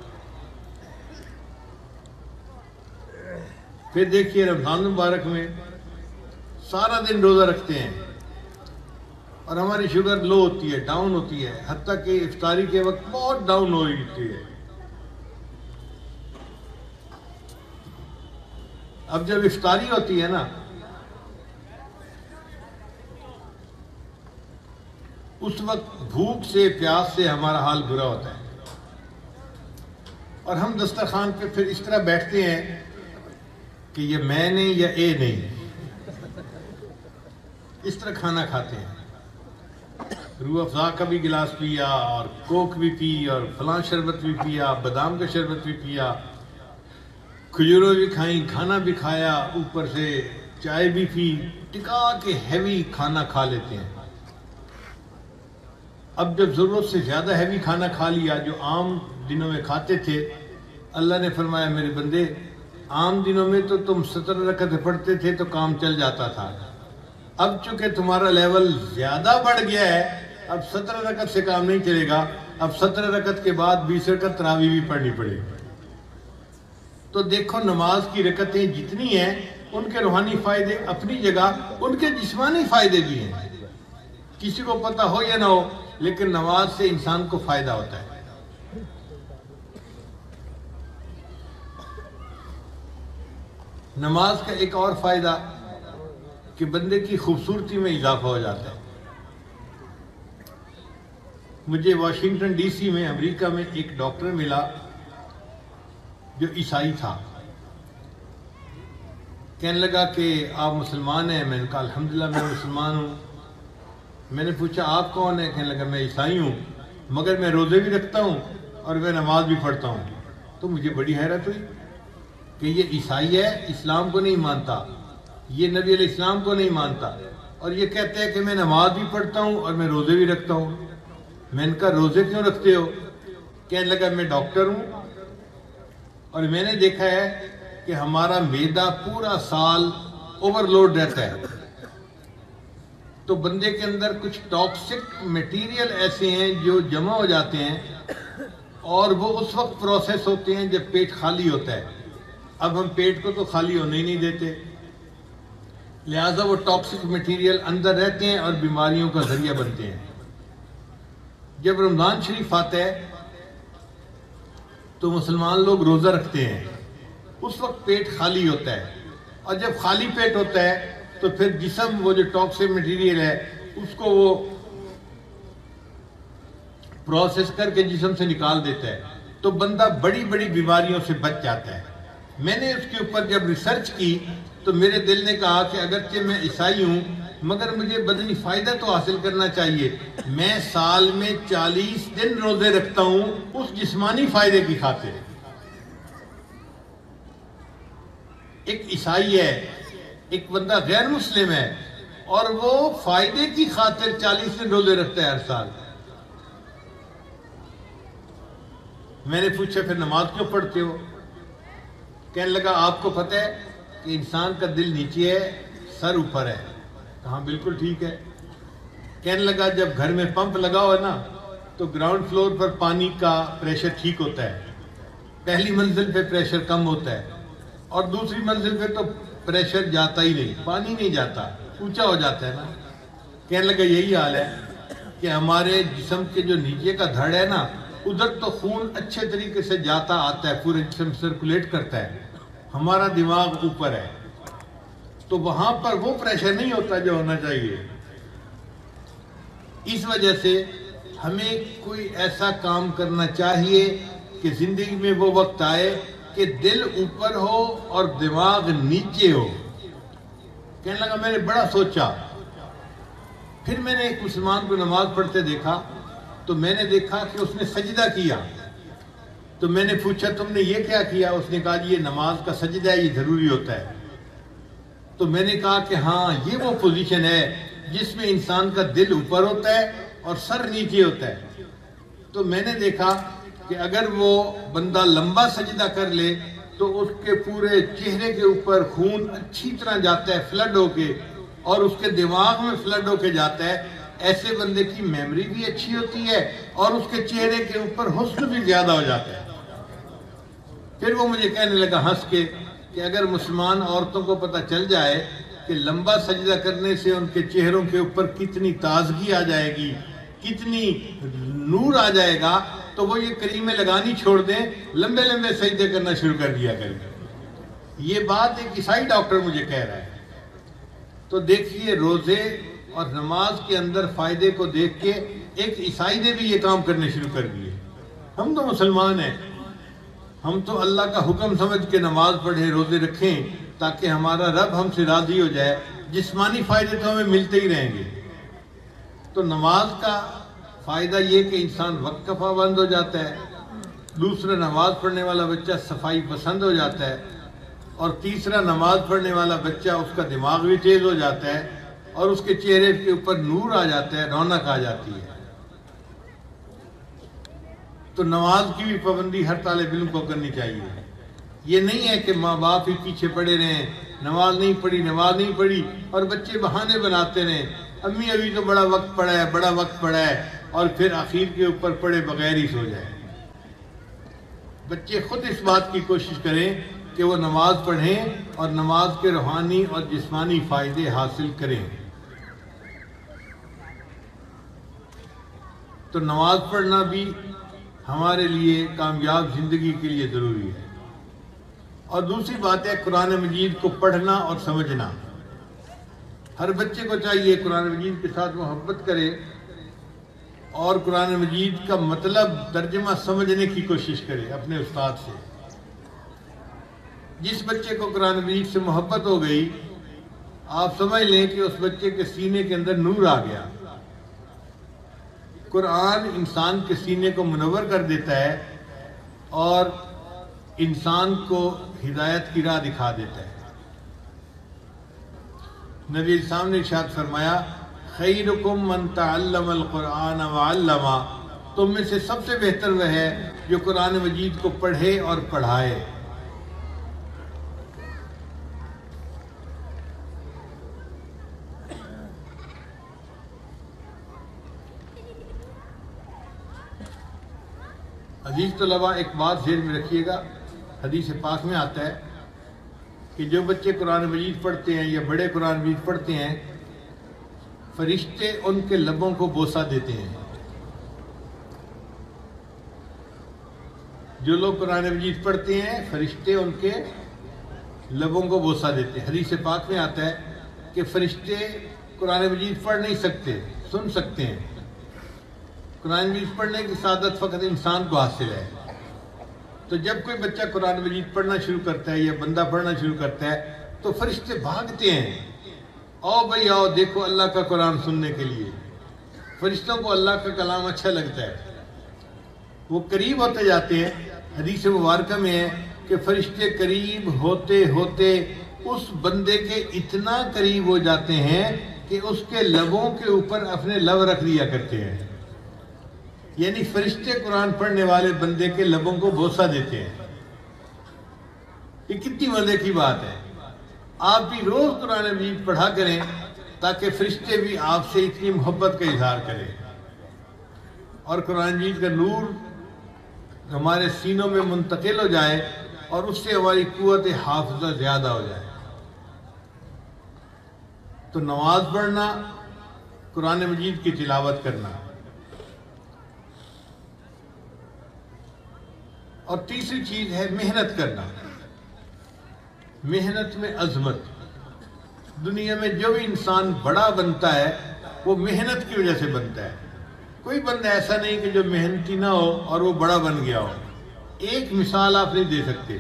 پھر دیکھیے رمضان مبارک میں سارا دن روزہ رکھتے ہیں اور ہماری شوگر لو ہوتی ہے، ڈاؤن ہوتی ہے، حتیٰ کہ افطاری کے وقت بہت ڈاؤن ہو جاتی ہے۔ اب جب افطاری ہوتی ہے نا، اس وقت بھوک سے پیاس سے ہمارا حال برا ہوتا ہے، اور ہم دسترخوان پہ پھر اس طرح بیٹھتے ہیں کہ یہ میں نہیں یا اے نہیں، اس طرح کھانا کھاتے ہیں۔ روح افزا کا بھی گلاس پیا اور کوک بھی پی اور فلاں شربت بھی پیا، بادام کا شربت بھی پیا، کھجوروں بھی کھائیں، کھانا بھی کھایا، اوپر سے چائے بھی پی، ٹکا کے ہیوی کھانا کھا لیتے ہیں۔ اب جب ضرورت سے زیادہ ہیوی کھانا کھا لیا جو عام دنوں میں کھاتے تھے، اللہ نے فرمایا میرے بندے عام دنوں میں تو تم 17 رکعتیں پڑھتے تھے تو کام چل جاتا تھا، اب چونکہ تمہارا لیول زیادہ بڑھ گیا ہے، اب 17 رکعت سے کام نہیں چلے گا، اب 17 رکعت کے بعد 20 رکعت تراویح بھی پڑھنی پڑے گی۔ تو دیکھو نماز کی رکعتیں جتنی ہیں ان کے روحانی فائدے اپنی جگہ، ان کے جسمانی فائدے بھی ہیں، کسی کو پتہ ہو یا نہ ہو، لیکن نماز سے انسان کو فائدہ ہوتا ہے۔ نماز کا ایک اور فائدہ کہ بندے کی خوبصورتی میں اضافہ ہو جاتا ہے۔ مجھے واشنگٹن ڈی سی میں امریکہ میں ایک ڈاکٹر ملا جو عیسائی تھا، کہنے لگا کہ آپ مسلمان ہیں؟ میں نے کہا الحمدللہ میں مسلمان ہوں۔ میں نے پوچھا آپ کون ہیں؟ کہنے لگا میں عیسائی ہوں، مگر میں روزے بھی رکھتا ہوں اور میں نماز بھی پڑھتا ہوں۔ تو مجھے بڑی حیرت ہوئی کہ یہ عیسائی ہے، اسلام کو نہیں مانتا، یہ نبی علیہ السلام کو نہیں مانتا، اور یہ کہتے ہیں کہ میں نماز بھی پڑھتا ہوں اور میں روزے بھی رکھتا ہوں۔ میں نے کہا روزے کیوں رکھتے ہو؟ کہنے لگا میں ڈاکٹر ہوں اور میں نے دیکھا ہے کہ ہمارا معدہ پورا سال اوور لوڈ رہتا ہے، تو بندے کے اندر کچھ ٹاکسک میٹیریل ایسے ہیں جو جمع ہو جاتے ہیں اور وہ اس وقت پروسیس ہوتے ہیں جب پیٹ خالی ہوتا ہے۔ اب ہم پیٹ کو تو خالی ہونے ہی نہیں دیتے، لہٰذا وہ ٹاکسک میٹیریل اندر رہتے ہیں اور بیماریوں کا ذریعہ بنتے ہیں۔ جب رمضان شریف آتا ہے تو مسلمان لوگ روزہ رکھتے ہیں، اس وقت پیٹ خالی ہوتا ہے، اور جب خالی پیٹ ہوتا ہے تو پھر جسم وہ جو ٹاکسک میٹیریل ہے اس کو وہ پروسیس کر کے جسم سے نکال دیتا ہے، تو بندہ بڑی بڑی بیماریوں سے بچ جاتا ہے۔ میں نے اس کے اوپر جب ریسرچ کی تو میرے دل نے کہا کہ اگرچہ میں عیسائی ہوں مگر مجھے بدنی فائدہ تو حاصل کرنا چاہیے، میں سال میں 40 دن روزے رکھتا ہوں اس جسمانی فائدے کی خاطر۔ ایک عیسائی ہے، ایک بندہ غیر مسلم ہے، اور وہ فائدے کی خاطر 40 دن روزے رکھتا ہے ہر سال۔ میں نے پوچھا پھر نماز کیوں پڑھتے ہو؟ کہنے لگا آپ کو پتہ ہے کہ انسان کا دل نیچے ہے، سر اوپر ہے۔ کہاں بالکل ٹھیک ہے۔ کہنے لگا جب گھر میں پمپ لگا ہو نا تو گراؤنڈ فلور پر پانی کا پریشر ٹھیک ہوتا ہے، پہلی منزل پہ پریشر کم ہوتا ہے، اور دوسری منزل پہ تو پریشر جاتا ہی نہیں، پانی نہیں جاتا، اونچا ہو جاتا ہے نا۔ کہنے لگا یہی حال ہے کہ ہمارے جسم کے جو نیچے کا دھڑ ہے نا، ادھر تو خون اچھے طریقے سے جاتا آتا ہے، پورے جسم سرکولیٹ کرتا ہے، ہمارا دماغ اوپر ہے، تو وہاں پر وہ پریشر نہیں ہوتا جو ہونا چاہیے۔ اس وجہ سے ہمیں کوئی ایسا کام کرنا چاہیے کہ زندگی میں وہ وقت آئے کہ دل اوپر ہو اور دماغ نیچے ہو۔ کہنے لگا میں نے بڑا سوچا، پھر میں نے ایک مسلمان کو نماز پڑھتے دیکھا تو میں نے دیکھا کہ اس نے سجدہ کیا، تو میں نے پوچھا تم نے یہ کیا کیا؟ اس نے کہا جی یہ نماز کا سجدہ ہے، یہ ضروری ہوتا ہے۔ تو میں نے کہا کہ ہاں یہ وہ پوزیشن ہے جس میں انسان کا دل اوپر ہوتا ہے اور سر نیچے ہوتا ہے۔ تو میں نے دیکھا کہ اگر وہ بندہ لمبا سجدہ کر لے تو اس کے پورے چہرے کے اوپر خون اچھی طرح جاتا ہے فلڈ ہو کے، اور اس کے دماغ میں فلڈ ہو کے جاتا ہے۔ ایسے بندے کی میموری بھی اچھی ہوتی ہے اور اس کے چہرے کے اوپر حسن بھی زیادہ ہو جاتا ہے۔ پھر وہ مجھے کہنے لگا ہنس کے کہ اگر مسلمان عورتوں کو پتہ چل جائے کہ لمبا سجدہ کرنے سے ان کے چہروں کے اوپر کتنی تازگی آ جائے گی، کتنی نور آ جائے گا، تو وہ یہ کریمیں لگانی چھوڑ دیں، لمبے لمبے سجدے کرنا شروع کر دیا کریں۔ یہ بات ایک عیسائی ڈاکٹر مجھے کہہ رہا ہے۔ تو دیکھیے روزے اور نماز کے اندر فائدے کو دیکھ کے ایک عیسائی نے بھی یہ کام کرنے شروع کر دیے۔ ہم تو مسلمان ہیں، ہم تو اللہ کا حکم سمجھ کے نماز پڑھیں، روزے رکھیں تاکہ ہمارا رب ہم سے راضی ہو جائے، جسمانی فائدے تو ہمیں ملتے ہی رہیں گے۔ تو نماز کا فائدہ یہ کہ انسان وقت کا پابند ہو جاتا ہے، دوسرا نماز پڑھنے والا بچہ صفائی پسند ہو جاتا ہے، اور تیسرا نماز پڑھنے والا بچہ اس کا دماغ بھی تیز ہو جاتا ہے اور اس کے چہرے کے اوپر نور آ جاتا ہے، رونق آ جاتی ہے۔ تو نماز کی بھی پابندی ہر طالب علم کو کرنی چاہیے۔ یہ نہیں ہے کہ ماں باپ ہی پیچھے پڑے رہیں، نماز نہیں پڑھی اور بچے بہانے بناتے رہیں، امی ابھی تو بڑا وقت پڑا ہے اور پھر آخر کے اوپر پڑے بغیر ہی سو جائے۔ بچے خود اس بات کی کوشش کریں کہ وہ نماز پڑھیں اور نماز کے روحانی اور جسمانی فائدے حاصل کریں۔ تو نماز پڑھنا بھی ہمارے لیے کامیاب زندگی کے لیے ضروری ہے۔ اور دوسری بات ہے قرآن مجید کو پڑھنا اور سمجھنا۔ ہر بچے کو چاہیے قرآن مجید کے ساتھ محبت کرے اور قرآن مجید کا مطلب ترجمہ سمجھنے کی کوشش کرے اپنے استاد سے۔ جس بچے کو قرآن مجید سے محبت ہو گئی، آپ سمجھ لیں کہ اس بچے کے سینے کے اندر نور آ گیا۔ قرآن انسان کے سینے کو منور کر دیتا ہے اور انسان کو ہدایت کی راہ دکھا دیتا ہے۔ نبی اسلام نے ارشاد فرمایا، خیرکم من تعلم القرآن وعلمہ، تم میں سے سب سے بہتر وہ ہے جو قرآن مجید کو پڑھے اور پڑھائے۔ عزیز طلبہ، ایک بات ذہن میں رکھیے گا، حدیث پاک میں آتا ہے کہ جو بچے قرآن مجید پڑھتے ہیں یا بڑے قرآن مجید پڑھتے ہیں، فرشتے ان کے لبوں کو بوسہ دیتے ہیں۔ جو لوگ قرآن مجید پڑھتے ہیں، فرشتے ان کے لبوں کو بوسہ دیتے ہیں۔ حدیث پاک میں آتا ہے کہ فرشتے قرآن مجید پڑھ نہیں سکتے، سن سکتے ہیں۔ قرآن مجید پڑھنے کی سعادت فقط انسان کو حاصل ہے۔ تو جب کوئی بچہ قرآن مجید پڑھنا شروع کرتا ہے یا بندہ پڑھنا شروع کرتا ہے تو فرشتے بھاگتے ہیں، آؤ بھائی آؤ، دیکھو اللہ کا قرآن سننے کے لیے۔ فرشتوں کو اللہ کا کلام اچھا لگتا ہے، وہ قریب ہوتے جاتے ہیں۔ حدیث مبارکہ میں ہے کہ فرشتے قریب ہوتے ہوتے اس بندے کے اتنا قریب ہو جاتے ہیں کہ اس کے لبوں کے اوپر اپنے لب رکھ دیا کرتے ہیں۔ یعنی فرشتے قرآن پڑھنے والے بندے کے لبوں کو بوسہ دیتے ہیں۔ یہ کتنی مزے کی بات ہے۔ آپ بھی روز قرآن مجید پڑھا کریں تاکہ فرشتے بھی آپ سے اتنی محبت کا اظہار کریں اور قرآن مجید کا نور ہمارے سینوں میں منتقل ہو جائے اور اس سے ہماری قوت حافظہ زیادہ ہو جائے۔ تو نماز پڑھنا، قرآن مجید کی تلاوت کرنا، اور تیسری چیز ہے محنت کرنا۔ محنت میں عظمت۔ دنیا میں جو بھی انسان بڑا بنتا ہے وہ محنت کی وجہ سے بنتا ہے۔ کوئی بندہ ایسا نہیں کہ جو محنتی نہ ہو اور وہ بڑا بن گیا ہو۔ ایک مثال آپ نہیں دے سکتے،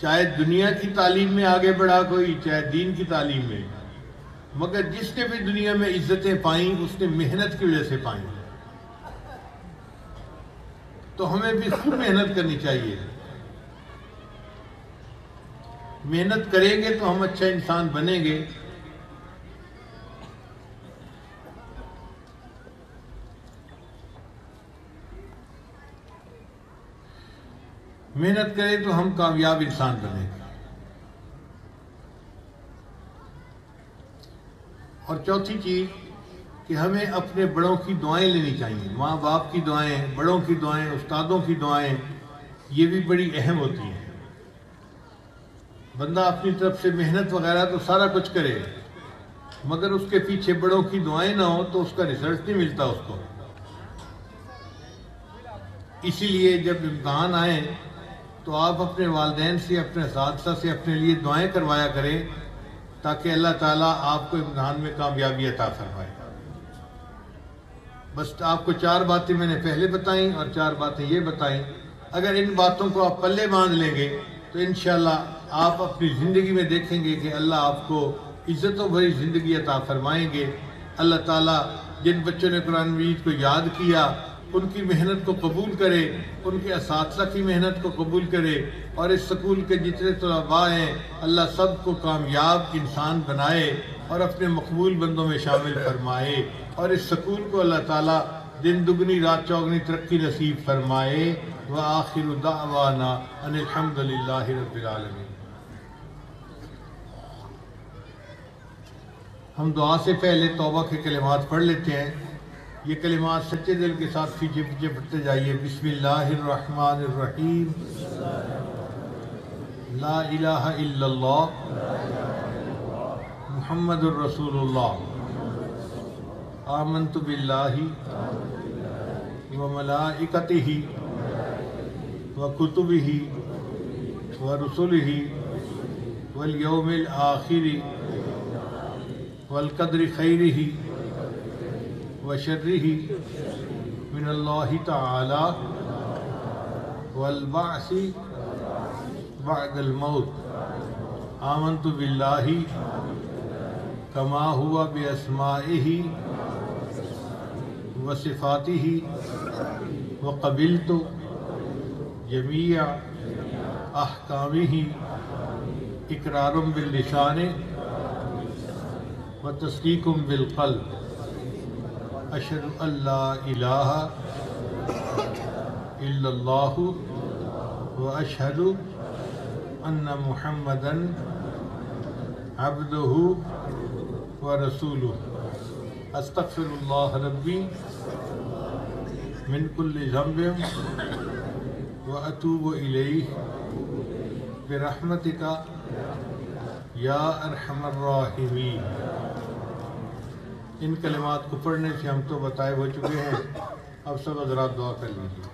چاہے دنیا کی تعلیم میں آگے بڑھا کوئی، چاہے دین کی تعلیم میں، مگر جس نے بھی دنیا میں عزتیں پائیں اس نے محنت کی وجہ سے پائیں۔ تو ہمیں بھی خوب محنت کرنی چاہیے۔ محنت کریں گے تو ہم اچھا انسان بنیں گے۔ محنت کریں تو ہم کامیاب انسان بنیں گے۔ اور چوتھی چیز کہ ہمیں اپنے بڑوں کی دعائیں لینی چاہیے، ماں باپ کی دعائیں، بڑوں کی دعائیں، استادوں کی دعائیں، یہ بھی بڑی اہم ہوتی ہیں۔ بندہ اپنی طرف سے محنت وغیرہ تو سارا کچھ کرے، مگر اس کے پیچھے بڑوں کی دعائیں نہ ہوں تو اس کا رزلٹ نہیں ملتا اس کو۔ اسی لیے جب امتحان آئیں تو آپ اپنے والدین سے، اپنے اساتذہ سے اپنے لیے دعائیں کروایا کریں تاکہ اللہ تعالیٰ آپ کو امتحان میں کامیابی عطا فرمائے۔ بس آپ کو 4 باتیں میں نے پہلے بتائیں اور 4 باتیں یہ بتائیں، اگر ان باتوں کو آپ پلے باندھ لیں گے تو انشاءاللہ آپ اپنی زندگی میں دیکھیں گے کہ اللہ آپ کو عزتوں بھری زندگی عطا فرمائیں گے۔ اللہ تعالیٰ جن بچوں نے قرآن مجید کو یاد کیا ان کی محنت کو قبول کرے، ان کے اساتذہ کی محنت کو قبول کرے، اور اس سکول کے جتنے طلباء ہیں اللہ سب کو کامیاب انسان بنائے اور اپنے مقبول بندوں میں شامل فرمائے، اور اس سکول کو اللہ تعالیٰ دن دگنی رات چوگنی ترقی نصیب فرمائے۔ وآخر دعوانا ان الحمد للہ رب العالمین۔ ہم دعا سے پہلے توبہ کے کلمات پڑھ لیتے ہیں۔ یہ کلمات سچے دل کے ساتھ پیچھے پیچھے پڑھتے جائیے۔ بسم اللہ الرحمن الرحیم۔ لا الہ الا اللہ محمد الرسول اللہ۔ آمنت باللہ وملائکتہ وکتبہ ورسلہ والیوم الآخر والقدر خیرہ وشرہ من اللہ تعالی والبعث بعد الموت۔ آمنت باللہ کما ہوا باسمائہ وصفاتہ وقبلت جمیع احکامہ اقرار باللسان وتصدیق بالقلب۔ اشہد ان لا الہ الا اللہ واشہد ان محمدا عبدہ ورسولہ۔ استغفر اللہ ربی من کل ذنب واتوب الیہ برحمتک یا ارحم الراحمین۔ ان کلمات کو پڑھنے سے ہم تو بتائے ہو چکے ہیں، اب سب حضرات دعا کر لیجیے۔